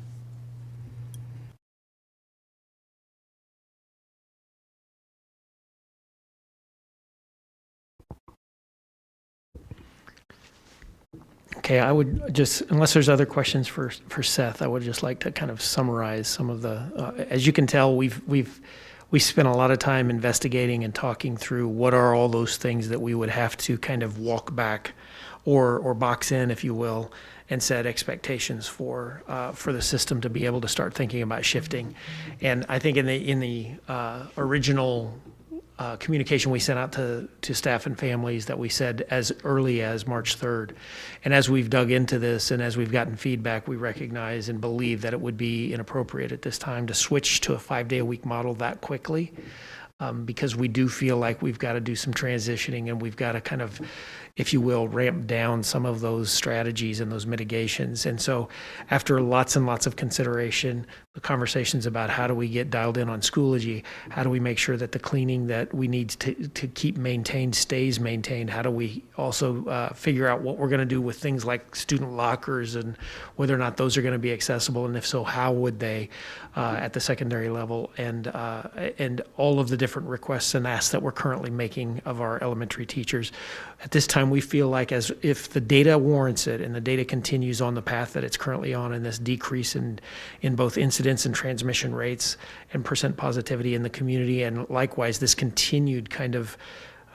Okay, I would just, unless there's other questions for Seth, I would just like to kind of summarize some of the, as you can tell, we spent a lot of time investigating and talking through what are all those things that we would have to kind of walk back or box in, if you will, and set expectations for the system to be able to start thinking about shifting. And I think in the original communication we sent out to staff and families that we said as early as March 3rd. And as we've dug into this and as we've gotten feedback, we recognize and believe that it would be inappropriate at this time to switch to a 5-day-a-week model that quickly, because we do feel like we've got to do some transitioning and we've got to kind of, if you will, ramp down some of those strategies and those mitigations. And so after lots and lots of consideration, the conversations about how do we get dialed in on Schoology, how do we make sure that the cleaning that we need to keep maintained stays maintained, how do we also figure out what we're going to do with things like student lockers and whether or not those are going to be accessible, and if so, how would they at the secondary level, and all of the different requests and asks that we're currently making of our elementary teachers. At this time, we feel like as if the data warrants it and the data continues on the path that it's currently on, and this decrease in both incidence and transmission rates and percent positivity in the community, and likewise this continued kind of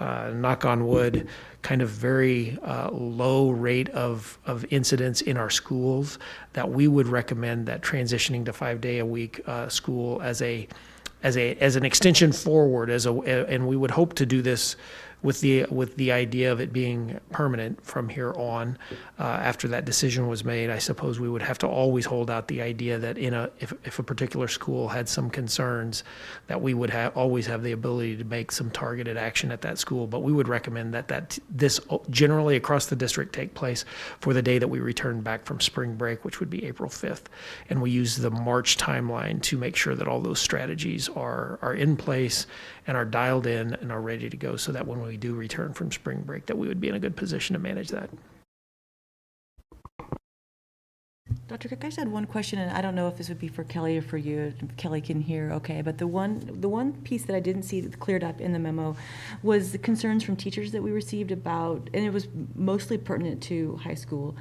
knock on wood, kind of very low rate of incidence in our schools, that we would recommend that transitioning to 5-day-a-week school as an extension forward, and we would hope to do this with the idea of it being permanent from here on. After that decision was made, I suppose we would have to always hold out the idea that if a particular school had some concerns, that we would always have the ability to make some targeted action at that school. But we would recommend that this generally across the district take place for the day that we return back from spring break, which would be April 5th. And we use the March timeline to make sure that all those strategies are in place and are dialed in and are ready to go, so that when we do return from spring break, that we would be in a good position to manage that. Dr. Cook, I just had one question, and I don't know if this would be for Kelly or for you. If Kelly can hear, okay. But the one piece that I didn't see that cleared up in the memo was the concerns from teachers that we received about, and it was mostly pertinent to high school,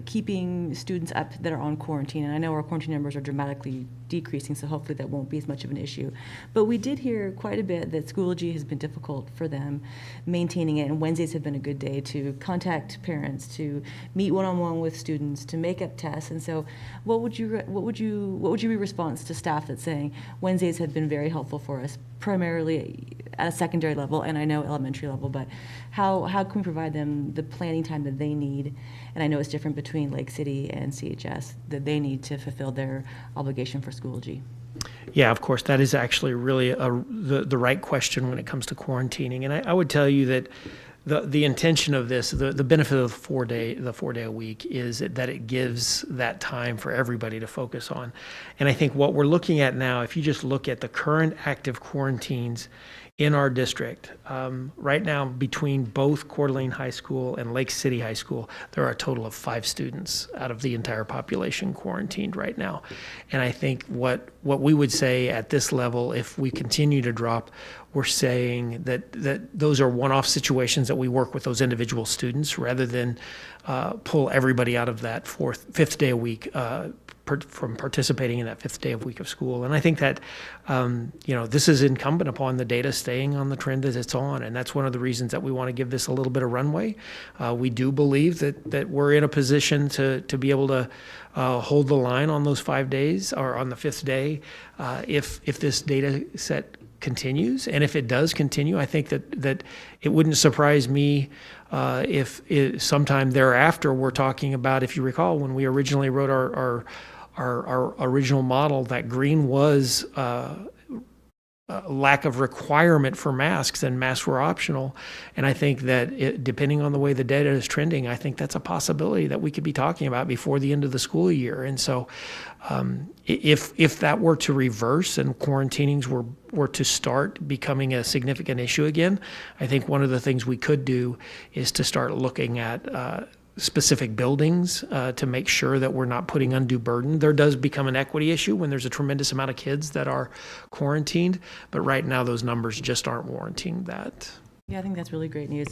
keeping students up that are on quarantine. And I know our quarantine numbers are dramatically decreasing, so hopefully that won't be as much of an issue. But we did hear quite a bit that Schoology has been difficult for them maintaining it, and Wednesdays have been a good day to contact parents, to meet one-on-one with students, to make up tests. And so what would be response to staff that's saying Wednesdays have been very helpful for us, primarily at a secondary level, and I know elementary level, but how can we provide them the planning time that they need? And I know it's different between Lake City and CHS, that they need to fulfill their obligation for Schoology. Yeah, of course, that is actually really the right question when it comes to quarantining. And I would tell you that the intention of this, the benefit of the 4 day a week is that it gives that time for everybody to focus on. And I think what we're looking at now, if you just look at the current active quarantines in our district, right now between both Coeur d'Alene High School and Lake City High School, there are a total of 5 students out of the entire population quarantined right now. And I think what we would say at this level, if we continue to drop, we're saying that those are one-off situations that we work with those individual students rather than pull everybody out of that 5th day a week from participating in that 5th day of week of school. And I think that this is incumbent upon the data staying on the trend that it's on, and that's one of the reasons that we want to give this a little bit of runway. We do believe that we're in a position to be able to hold the line on those 5 days or on the 5th day if this data set continues. And if it does continue, I think that it wouldn't surprise me if sometime thereafter we're talking about, if you recall, when we originally wrote our original model, that green was lack of requirement for masks, and masks were optional. And I think that depending on the way the data is trending, I think that's a possibility that we could be talking about before the end of the school year. And so if that were to reverse and quarantinings were to start becoming a significant issue again, I think one of the things we could do is to start looking at specific buildings to make sure that we're not putting undue burden. There does become an equity issue when there's a tremendous amount of kids that are quarantined, but right now those numbers just aren't warranting that. Yeah, I think that's really great news.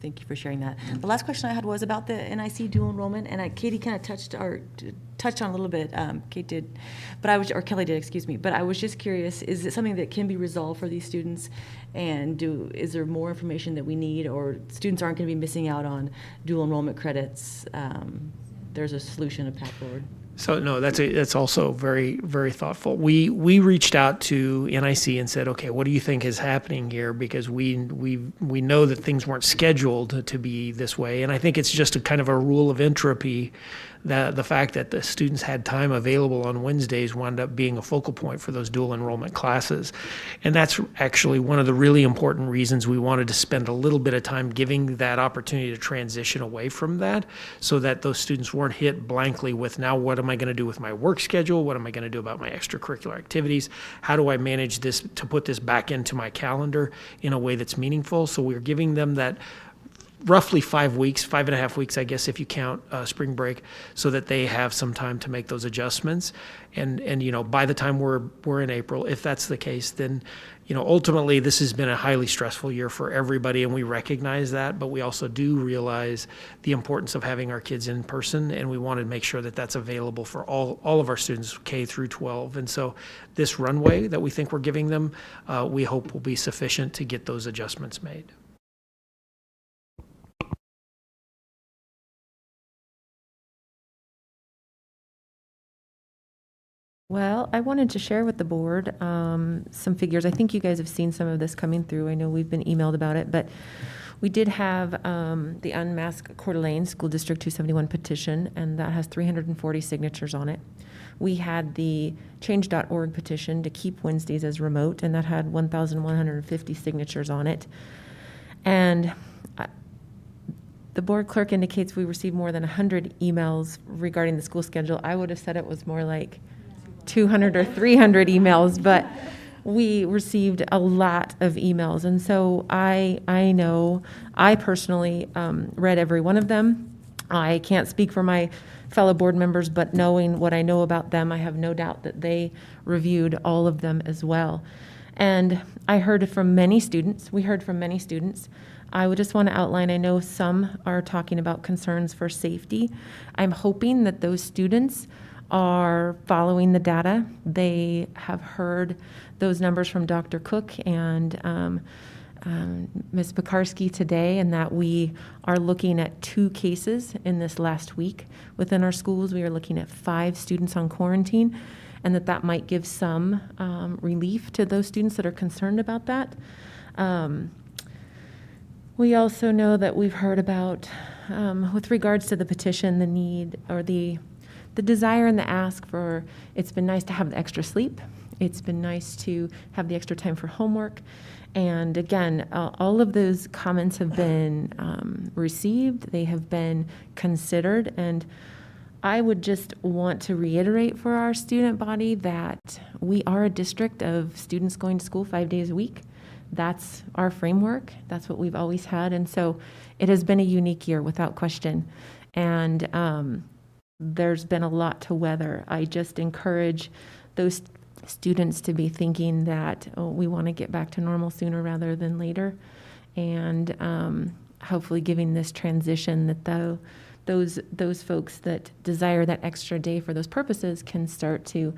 Thank you for sharing that. The last question I had was about the NIC dual enrollment, and Katie kind of touched on a little bit. Kate did, or Kelly did, excuse me. But I was just curious: is it something that can be resolved for these students? And is there more information that we need, or students aren't going to be missing out on dual enrollment credits? There's a solution, a path forward. So no, that's also very, very thoughtful. We reached out to NIC and said, okay, what do you think is happening here? Because we know that things weren't scheduled to be this way, and I think it's just a kind of a rule of entropy. That the fact that the students had time available on Wednesdays wound up being a focal point for those dual enrollment classes. And that's actually one of the really important reasons we wanted to spend a little bit of time giving that opportunity to transition away from that, so that those students weren't hit blankly with, now what am I going to do with my work schedule? What am I going to do about my extracurricular activities? How do I manage this to put this back into my calendar in a way that's meaningful? So we're giving them that roughly 5 weeks, 5.5 weeks, I guess, if you count spring break, so that they have some time to make those adjustments. And by the time we're in April, if that's the case, then ultimately this has been a highly stressful year for everybody, and we recognize that, but we also do realize the importance of having our kids in person, and we want to make sure that that's available for all of our students, K through 12. And so this runway that we think we're giving them, we hope will be sufficient to get those adjustments made. Well, I wanted to share with the board some figures. I think you guys have seen some of this coming through. I know we've been emailed about it, but we did have the Unmask Coeur d'Alene School District 271 petition, and that has 340 signatures on it. We had the change.org petition to keep Wednesdays as remote, and that had 1,150 signatures on it. And the board clerk indicates we received more than 100 emails regarding the school schedule. I would have said it was more like 200 or 300 emails, but we received a lot of emails. And so I know I personally read every one of them. I can't speak for my fellow board members, but knowing what I know about them, I have no doubt that they reviewed all of them as well. And I heard from many students. We heard from many students. I would just want to outline, I know some are talking about concerns for safety. I'm hoping that those students are following the data. They have heard those numbers from Dr. Cook and Ms. Pekarsky today, and that we are looking at 2 cases in this last week within our schools. We are looking at 5 students on quarantine, and that might give some relief to those students that are concerned about that. We also know that we've heard about, with regards to the petition, the need or the desire and the ask for, it's been nice to have the extra sleep. It's been nice to have the extra time for homework. And again, all of those comments have been received. They have been considered. And I would just want to reiterate for our student body that we are a district of students going to school 5 days a week. That's our framework. That's what we've always had. And so it has been a unique year without question. And there's been a lot to weather. I just encourage those students to be thinking that we want to get back to normal sooner rather than later. And hopefully giving this transition that those folks that desire that extra day for those purposes can start to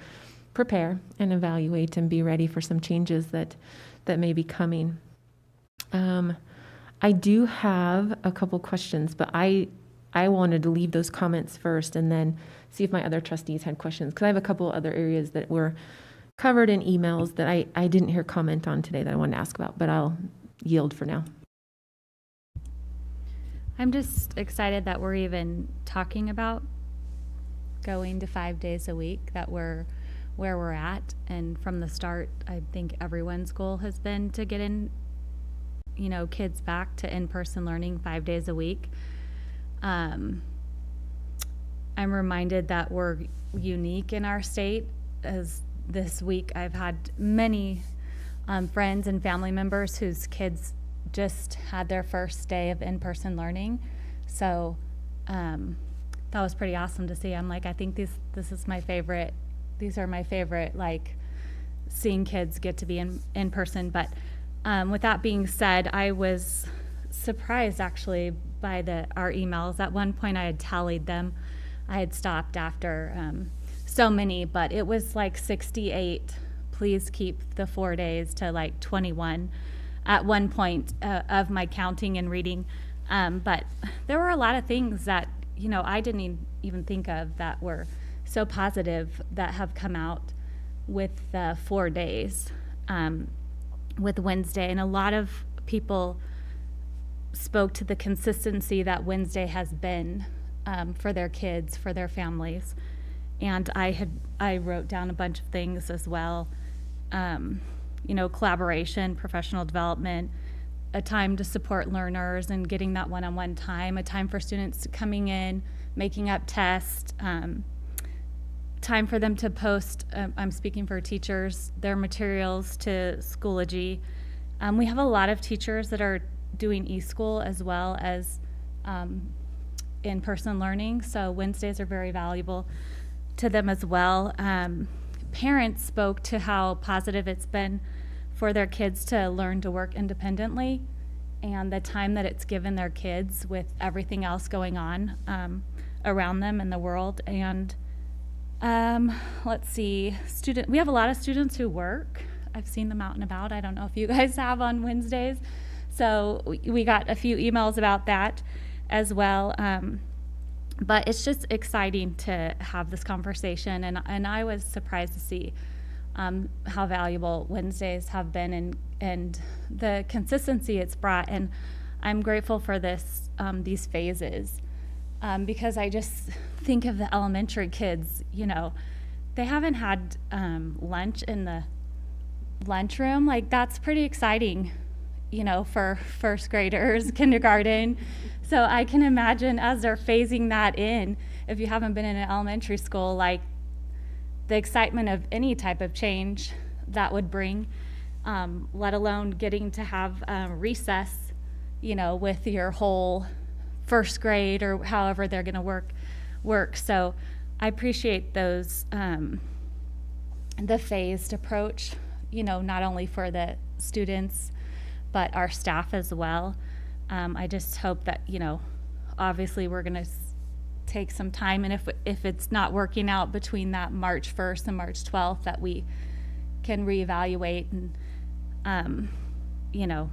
prepare and evaluate and be ready for some changes that may be coming. I do have a couple questions, but I wanted to leave those comments first and then see if my other trustees had questions, because I have a couple other areas that were covered in emails that I didn't hear comment on today that I wanted to ask about, but I'll yield for now. I'm just excited that we're even talking about going to 5 days a week, that we're where we're at. And from the start, I think everyone's goal has been to get kids back to in-person learning 5 days a week. I'm reminded that we're unique in our state, as this week I've had many friends and family members whose kids just had their first day of in-person learning. So that was pretty awesome to see. I'm like, I think this is my favorite. These are my favorite, like, seeing kids get to be in person. But with that being said, I was surprised actually by our emails. At one point I had tallied them. I had stopped after so many, but it was like 68. Please keep the 4 days to like 21 at one point of my counting and reading. But there were a lot of things that, I didn't even think of that were so positive that have come out with 4 days with Wednesday. And a lot of people spoke to the consistency that Wednesday has been for their kids, for their families. And I wrote down a bunch of things as well. Collaboration, professional development, a time to support learners and getting that one-on-one time, a time for students coming in, making up tests, time for them to post, I'm speaking for teachers, their materials to Schoology. We have a lot of teachers that are doing e-school as well as in-person learning, so Wednesdays are very valuable to them as well. Parents spoke to how positive it's been for their kids to learn to work independently and the time that it's given their kids with everything else going on around them in the world. And let's see, we have a lot of students who work. I've seen them out and about. I don't know if you guys have on Wednesdays. So we got a few emails about that as well. But it's just exciting to have this conversation, and I was surprised to see how valuable Wednesdays have been and the consistency it's brought. And I'm grateful for these phases because I just think of the elementary kids, you know, they haven't had lunch in the lunchroom. Like, that's pretty exciting, you know, for first graders, kindergarten. So I can imagine as they're phasing that in, if you haven't been in an elementary school, like the excitement of any type of change that would bring, let alone getting to have recess, you know, with your whole first grade or however they're going to work. So I appreciate those, the phased approach, you know, not only for the students, but our staff as well. I just hope that, you know, obviously we're going to take some time, and if it's not working out between that March 1st and March 12th, that we can reevaluate and, you know,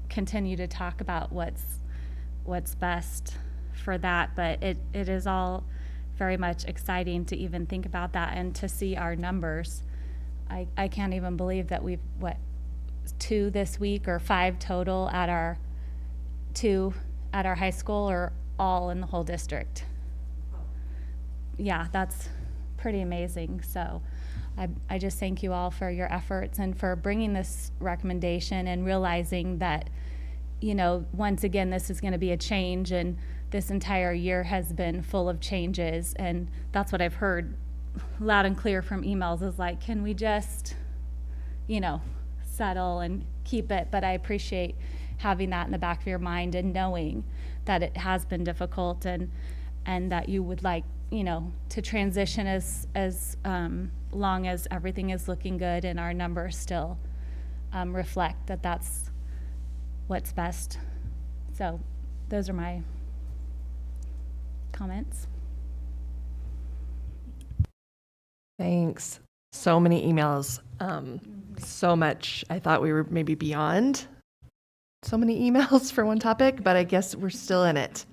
continue to talk about what's best for that. But it is all very much exciting to even think about that and to see our numbers. I can't even believe that we've, 2 this week or 5 total at our 2 at our high school, or all in the whole district. Yeah, that's pretty amazing. So I just thank you all for your efforts and for bringing this recommendation and realizing that, you know, once again, this is going to be a change, and this entire year has been full of changes. And that's what I've heard loud and clear from emails is like, can we just, you know, settle and keep it? But I appreciate having that in the back of your mind and knowing that it has been difficult, and that you would like, you know, to transition as long as everything is looking good and our numbers still reflect that that's what's best. So those are my comments. Thanks. So many emails. So much. I thought we were maybe beyond so many emails for one topic, but I guess we're still in it.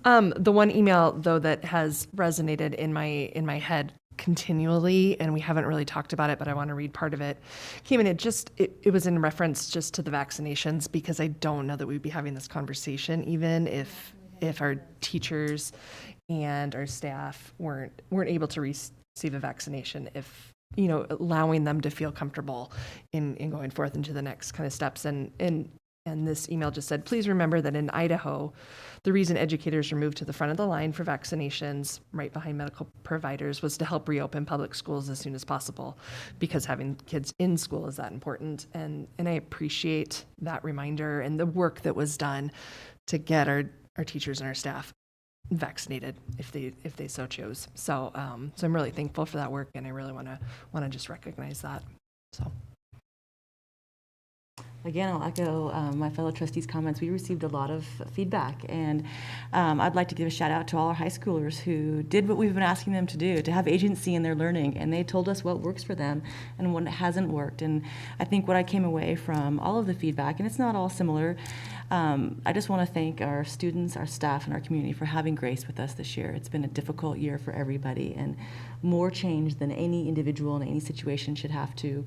The one email though that has resonated in my head continually, and we haven't really talked about it, but I want to read part of it, came in. It was in reference just to the vaccinations, because I don't know that we'd be having this conversation even if our teachers and our staff weren't able to receive a vaccination, if, you know, allowing them to feel comfortable in going forth into the next kind of steps. And this email just said, please remember that in Idaho, the reason educators were moved to the front of the line for vaccinations right behind medical providers was to help reopen public schools as soon as possible, because having kids in school is that important. And I appreciate that reminder and the work that was done to get our teachers and our staff vaccinated if they so chose. So I'm really thankful for that work, and I really want to just recognize that. So. Again, I'll echo my fellow trustees' comments. We received a lot of feedback, and I'd like to give a shout out to all our high schoolers who did what we've been asking them to do, to have agency in their learning, and they told us what works for them and what hasn't worked. And I think what I came away from all of the feedback, and it's not all similar, I just want to thank our students, our staff, and our community for having grace with us this year. It's been a difficult year for everybody, and more change than any individual in any situation should have to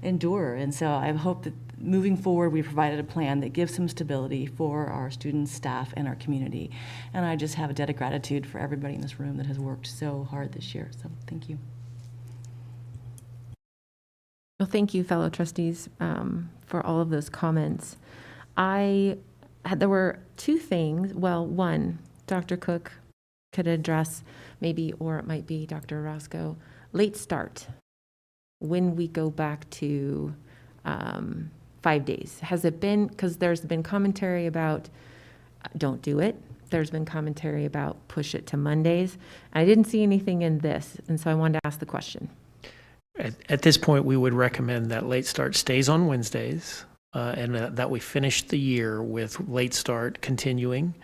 endure. And so I hope that moving forward, we provided a plan that gives some stability for our students, staff, and our community. And I just have a debt of gratitude for everybody in this room that has worked so hard this year. So thank you. Well, thank you, fellow trustees, for all of those comments. There were 2 things. Well, one, Dr. Cook could address maybe, or it might be Dr. Roscoe, late start. When we go back to 5 days, has it been, because there's been commentary about don't do it. There's been commentary about push it to Mondays. I didn't see anything in this, and so I wanted to ask the question. At this point, we would recommend that late start stays on Wednesdays, and that we finish the year with late start continuing,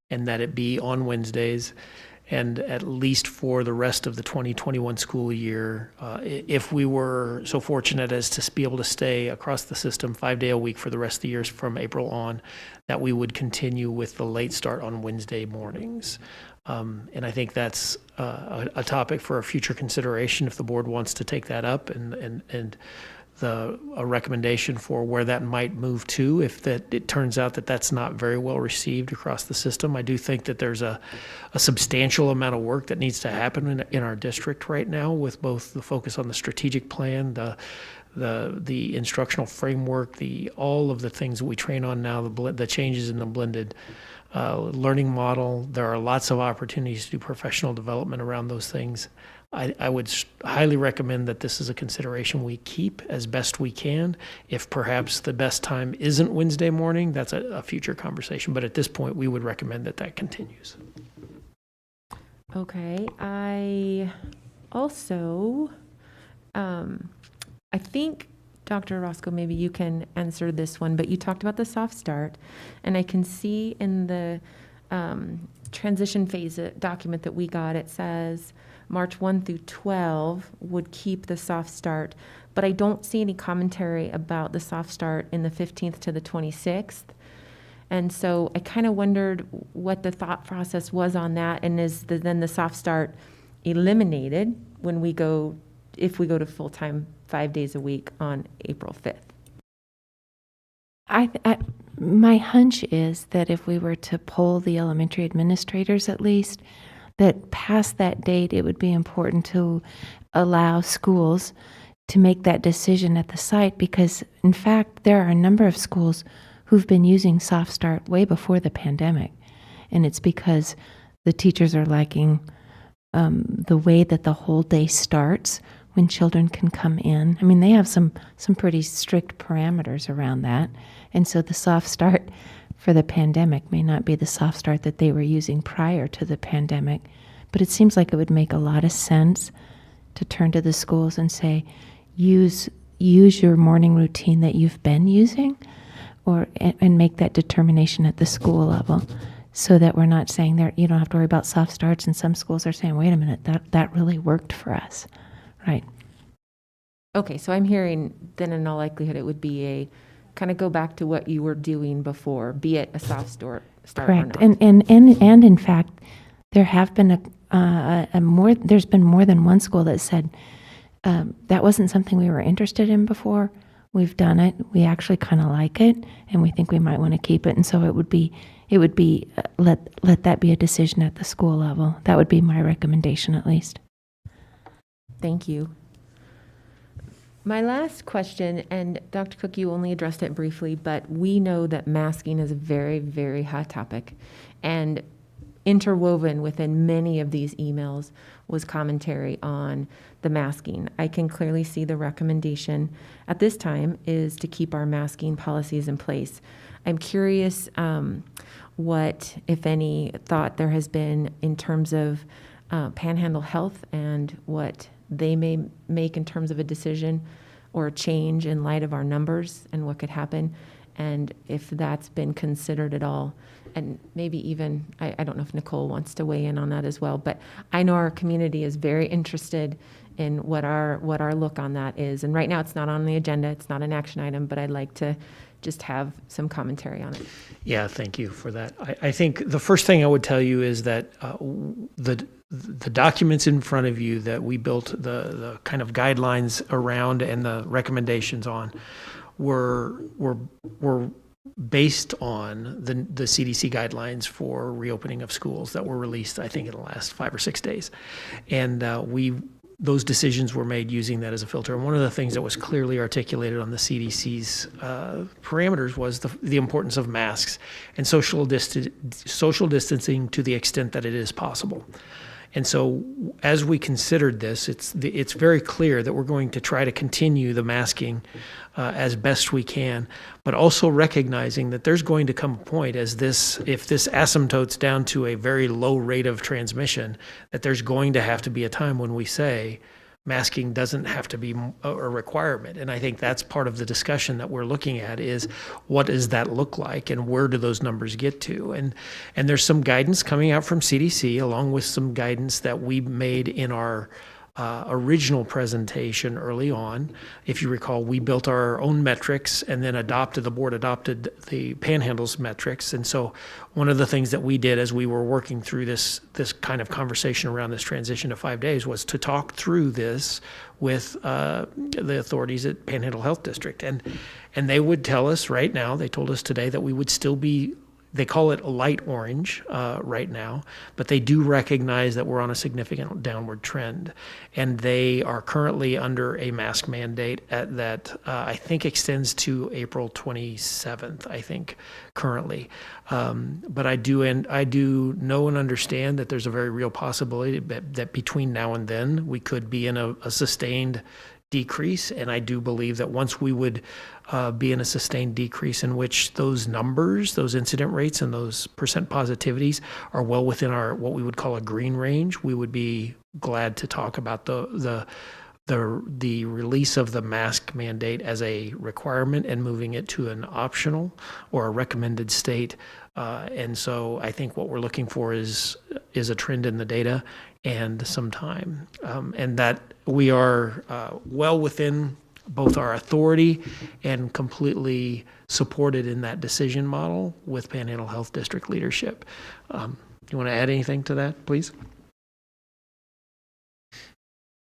and that it be on Wednesdays. And at least for the rest of the 2021 school year, if we were so fortunate as to be able to stay across the system 5 day a week for the rest of the years from April on, that we would continue with the late start on Wednesday mornings. And I think that's a topic for a future consideration if the board wants to take that up, and a recommendation for where that might move to if that it turns out that that's not very well received across the system. I do think that there's a substantial amount of work that needs to happen in our district right now, with both the focus on the strategic plan, the instructional framework, all of the things that we train on now, the changes in the blended learning model. There are lots of opportunities to do professional development around those things. I would highly recommend that this is a consideration we keep as best we can. If perhaps the best time isn't Wednesday morning, that's a future conversation. But at this point, we would recommend that continues. Okay, I also, I think, Dr. Roscoe, maybe you can answer this one, but you talked about the soft start, and I can see in the transition phase document that we got, it says March 1 through 12 would keep the soft start, but I don't see any commentary about the soft start in the 15th to the 26th. And so I kind of wondered what the thought process was on that, and is then the soft start eliminated if we go to full-time 5 days a week on April 5th? My hunch is that if we were to poll the elementary administrators at least, that past that date, it would be important to allow schools to make that decision at the site, because in fact, there are a number of schools who've been using Soft Start way before the pandemic. And it's because the teachers are liking the way that the whole day starts when children can come in. I mean, they have some pretty strict parameters around that. And so the Soft Start for the pandemic may not be the Soft Start that they were using prior to the pandemic. But it seems like it would make a lot of sense to turn to the schools and say, use your morning routine that you've been using, and make that determination at the school level, so that we're not saying there you don't have to worry about soft starts, and some schools are saying, wait a minute, that really worked for us, right? Okay, so I'm hearing then in all likelihood it would be a kind of go back to what you were doing before, be it a soft start Correct. or not. And in fact, there have been there's been more than one school that said that wasn't something we were interested in before. We've done it. We actually kind of like it, and we think we might want to keep it. And so it would be let that be a decision at the school level. That would be my recommendation, at least. Thank you. My last question, and Dr. Cook, you only addressed it briefly, but we know that masking is a very, very hot topic. And interwoven within many of these emails was commentary on the masking. I can clearly see the recommendation at this time is to keep our masking policies in place. I'm curious what, if any, thought there has been in terms of Panhandle Health and what they may make in terms of a decision or a change in light of our numbers and what could happen, and if that's been considered at all. And maybe even, I don't know if Nicole wants to weigh in on that as well, but I know our community is very interested in what our look on that is. And right now it's not on the agenda, it's not an action item, but I'd like to just have some commentary on it. Yeah, thank you for that. I think the first thing I would tell you is that the documents in front of you that we built the kind of guidelines around and the recommendations on were based on the CDC guidelines for reopening of schools that were released, I think, in the last 5 or 6 days. And those decisions were made using that as a filter. And one of the things that was clearly articulated on the CDC's parameters was the importance of masks and social distancing to the extent that it is possible. And so as we considered this, it's very clear that we're going to try to continue the masking as best we can, but also recognizing that there's going to come a point if this asymptotes down to a very low rate of transmission, that there's going to have to be a time when we say masking doesn't have to be a requirement. And I think that's part of the discussion that we're looking at is what does that look like and where do those numbers get to? And there's some guidance coming out from CDC along with some guidance that we made in our original presentation early on. If you recall, we built our own metrics and then the board adopted the Panhandle's metrics. And so one of the things that we did as we were working through this kind of conversation around this transition to 5 days was to talk through this with the authorities at Panhandle Health District. And they would tell us right now, they told us today that we would still be, they call it light orange right now, but they do recognize that we're on a significant downward trend. And they are currently under a mask mandate that I think extends to April 27th, I think, currently. But I do know and understand that there's a very real possibility that between now and then we could be in a sustained decrease. And I do believe that once we would be in a sustained decrease in which those numbers, those incident rates and those percent positivities are well within our what we would call a green range, we would be glad to talk about the release of the mask mandate as a requirement and moving it to an optional or a recommended state. And so I think what we're looking for is a trend in the data and some time, and that we are well within both our authority and completely supported in that decision model with Panhandle Health District leadership. You want to add anything to that, please?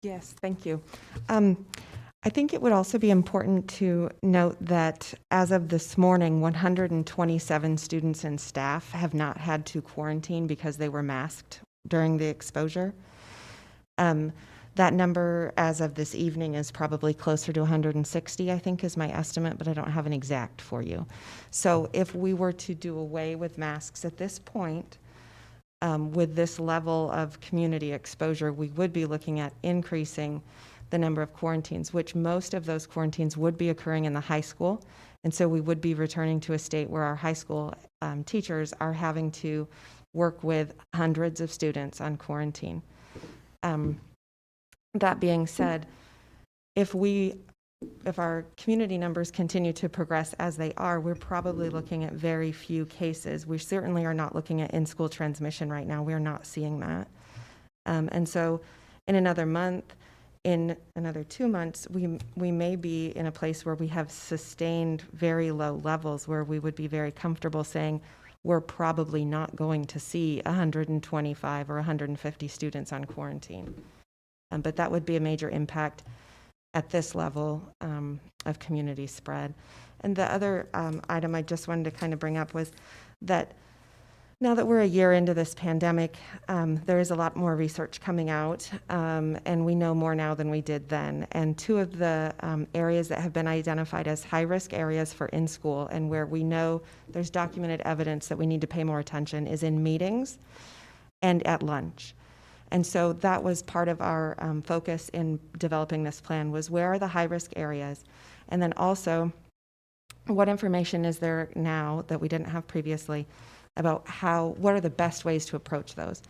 Yes, thank you. I think it would also be important to note that as of this morning, 127 students and staff have not had to quarantine because they were masked during the exposure. That number as of this evening is probably closer to 160, I think is my estimate, but I don't have an exact for you. So if we were to do away with masks at this point, with this level of community exposure, we would be looking at increasing the number of quarantines, which most of those quarantines would be occurring in the high school. And so we would be returning to a state where our high school teachers are having to work with hundreds of students on quarantine. That being said, if our community numbers continue to progress as they are, we're probably looking at very few cases. We certainly are not looking at in-school transmission right now. We're not seeing that. And so in another month, in another 2 months, we may be in a place where we have sustained very low levels where we would be very comfortable saying we're probably not going to see 125 or 150 students on quarantine. But that would be a major impact at this level of community spread. And the other item I just wanted to kind of bring up was that now that we're a year into this pandemic, there is a lot more research coming out, and we know more now than we did then. And two of the areas that have been identified as high-risk areas for in-school and where we know there's documented evidence that we need to pay more attention is in meetings and at lunch. And so that was part of our focus in developing this plan was where are the high-risk areas? And then also, what information is there now that we didn't have previously about what are the best ways to approach those?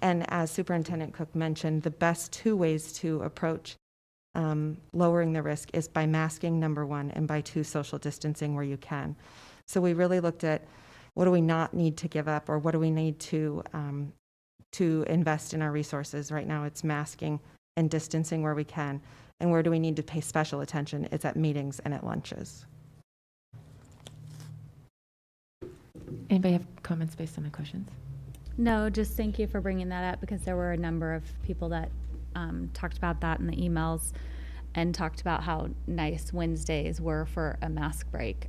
And as Superintendent Cook mentioned, the best two ways to approach lowering the risk is by masking, number one, and by two, social distancing where you can. So we really looked at what do we not need to give up or what do we need to invest in our resources. Right now it's masking and distancing where we can. And where do we need to pay special attention? It's at meetings and at lunches. Anybody have comments based on my questions? No, just thank you for bringing that up because there were a number of people that talked about that in the emails and talked about how nice Wednesdays were for a mask break,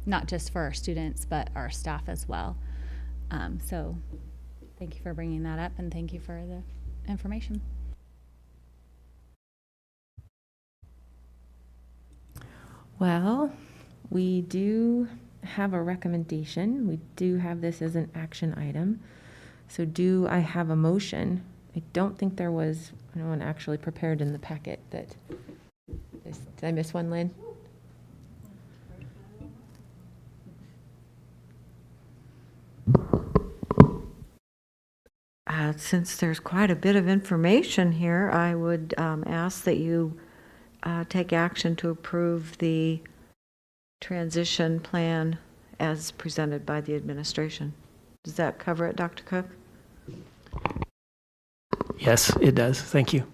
not just for our students, but our staff as well. So thank you for bringing that up and thank you for the information. Well, we do have a recommendation. We do have this as an action item. So do I have a motion? I don't think there was one actually prepared in the packet that, did I miss one, Lynn? Since there's quite a bit of information here, I would ask that you take action to approve the transition plan as presented by the administration. Does that cover it, Dr. Cook? Yes, it does. Thank you.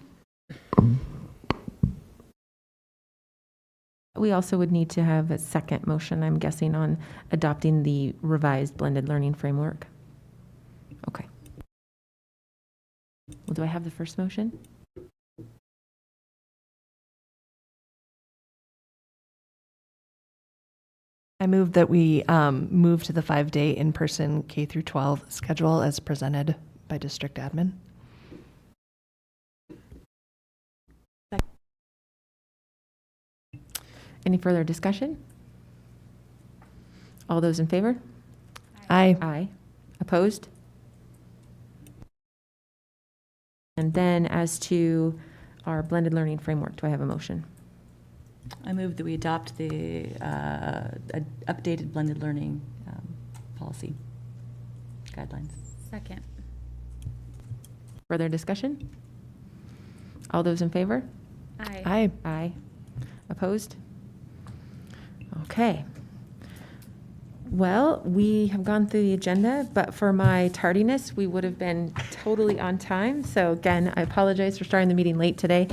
We also would need to have a second motion, I'm guessing, on adopting the revised blended learning framework. Okay. Well, do I have the first motion? I move that we move to the 5-day in-person K through 12 schedule as presented by district admin. Any further discussion? All those in favor? Aye. Aye. Opposed? And then as to our blended learning framework, do I have a motion? I move that we adopt the updated blended learning policy guidelines. Second. Further discussion? All those in favor? Aye. Aye. Aye. Opposed? Okay. Well, we have gone through the agenda, but for my tardiness, we would have been totally on time. So again, I apologize for starting the meeting late today.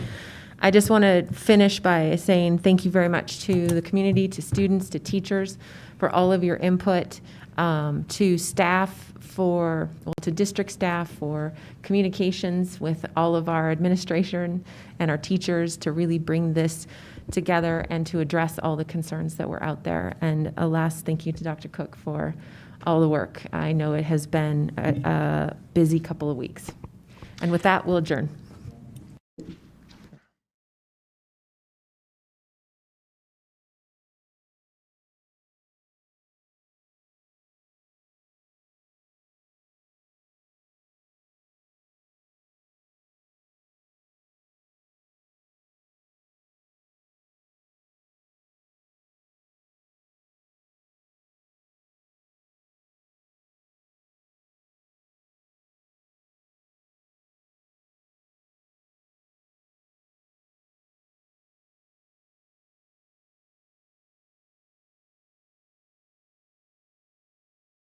I just want to finish by saying thank you very much to the community, to students, to teachers for all of your input, to staff to district staff for communications with all of our administration and our teachers to really bring this together and to address all the concerns that were out there. And a last thank you to Dr. Cook for all the work. I know it has been a busy couple of weeks. And with that, we'll adjourn.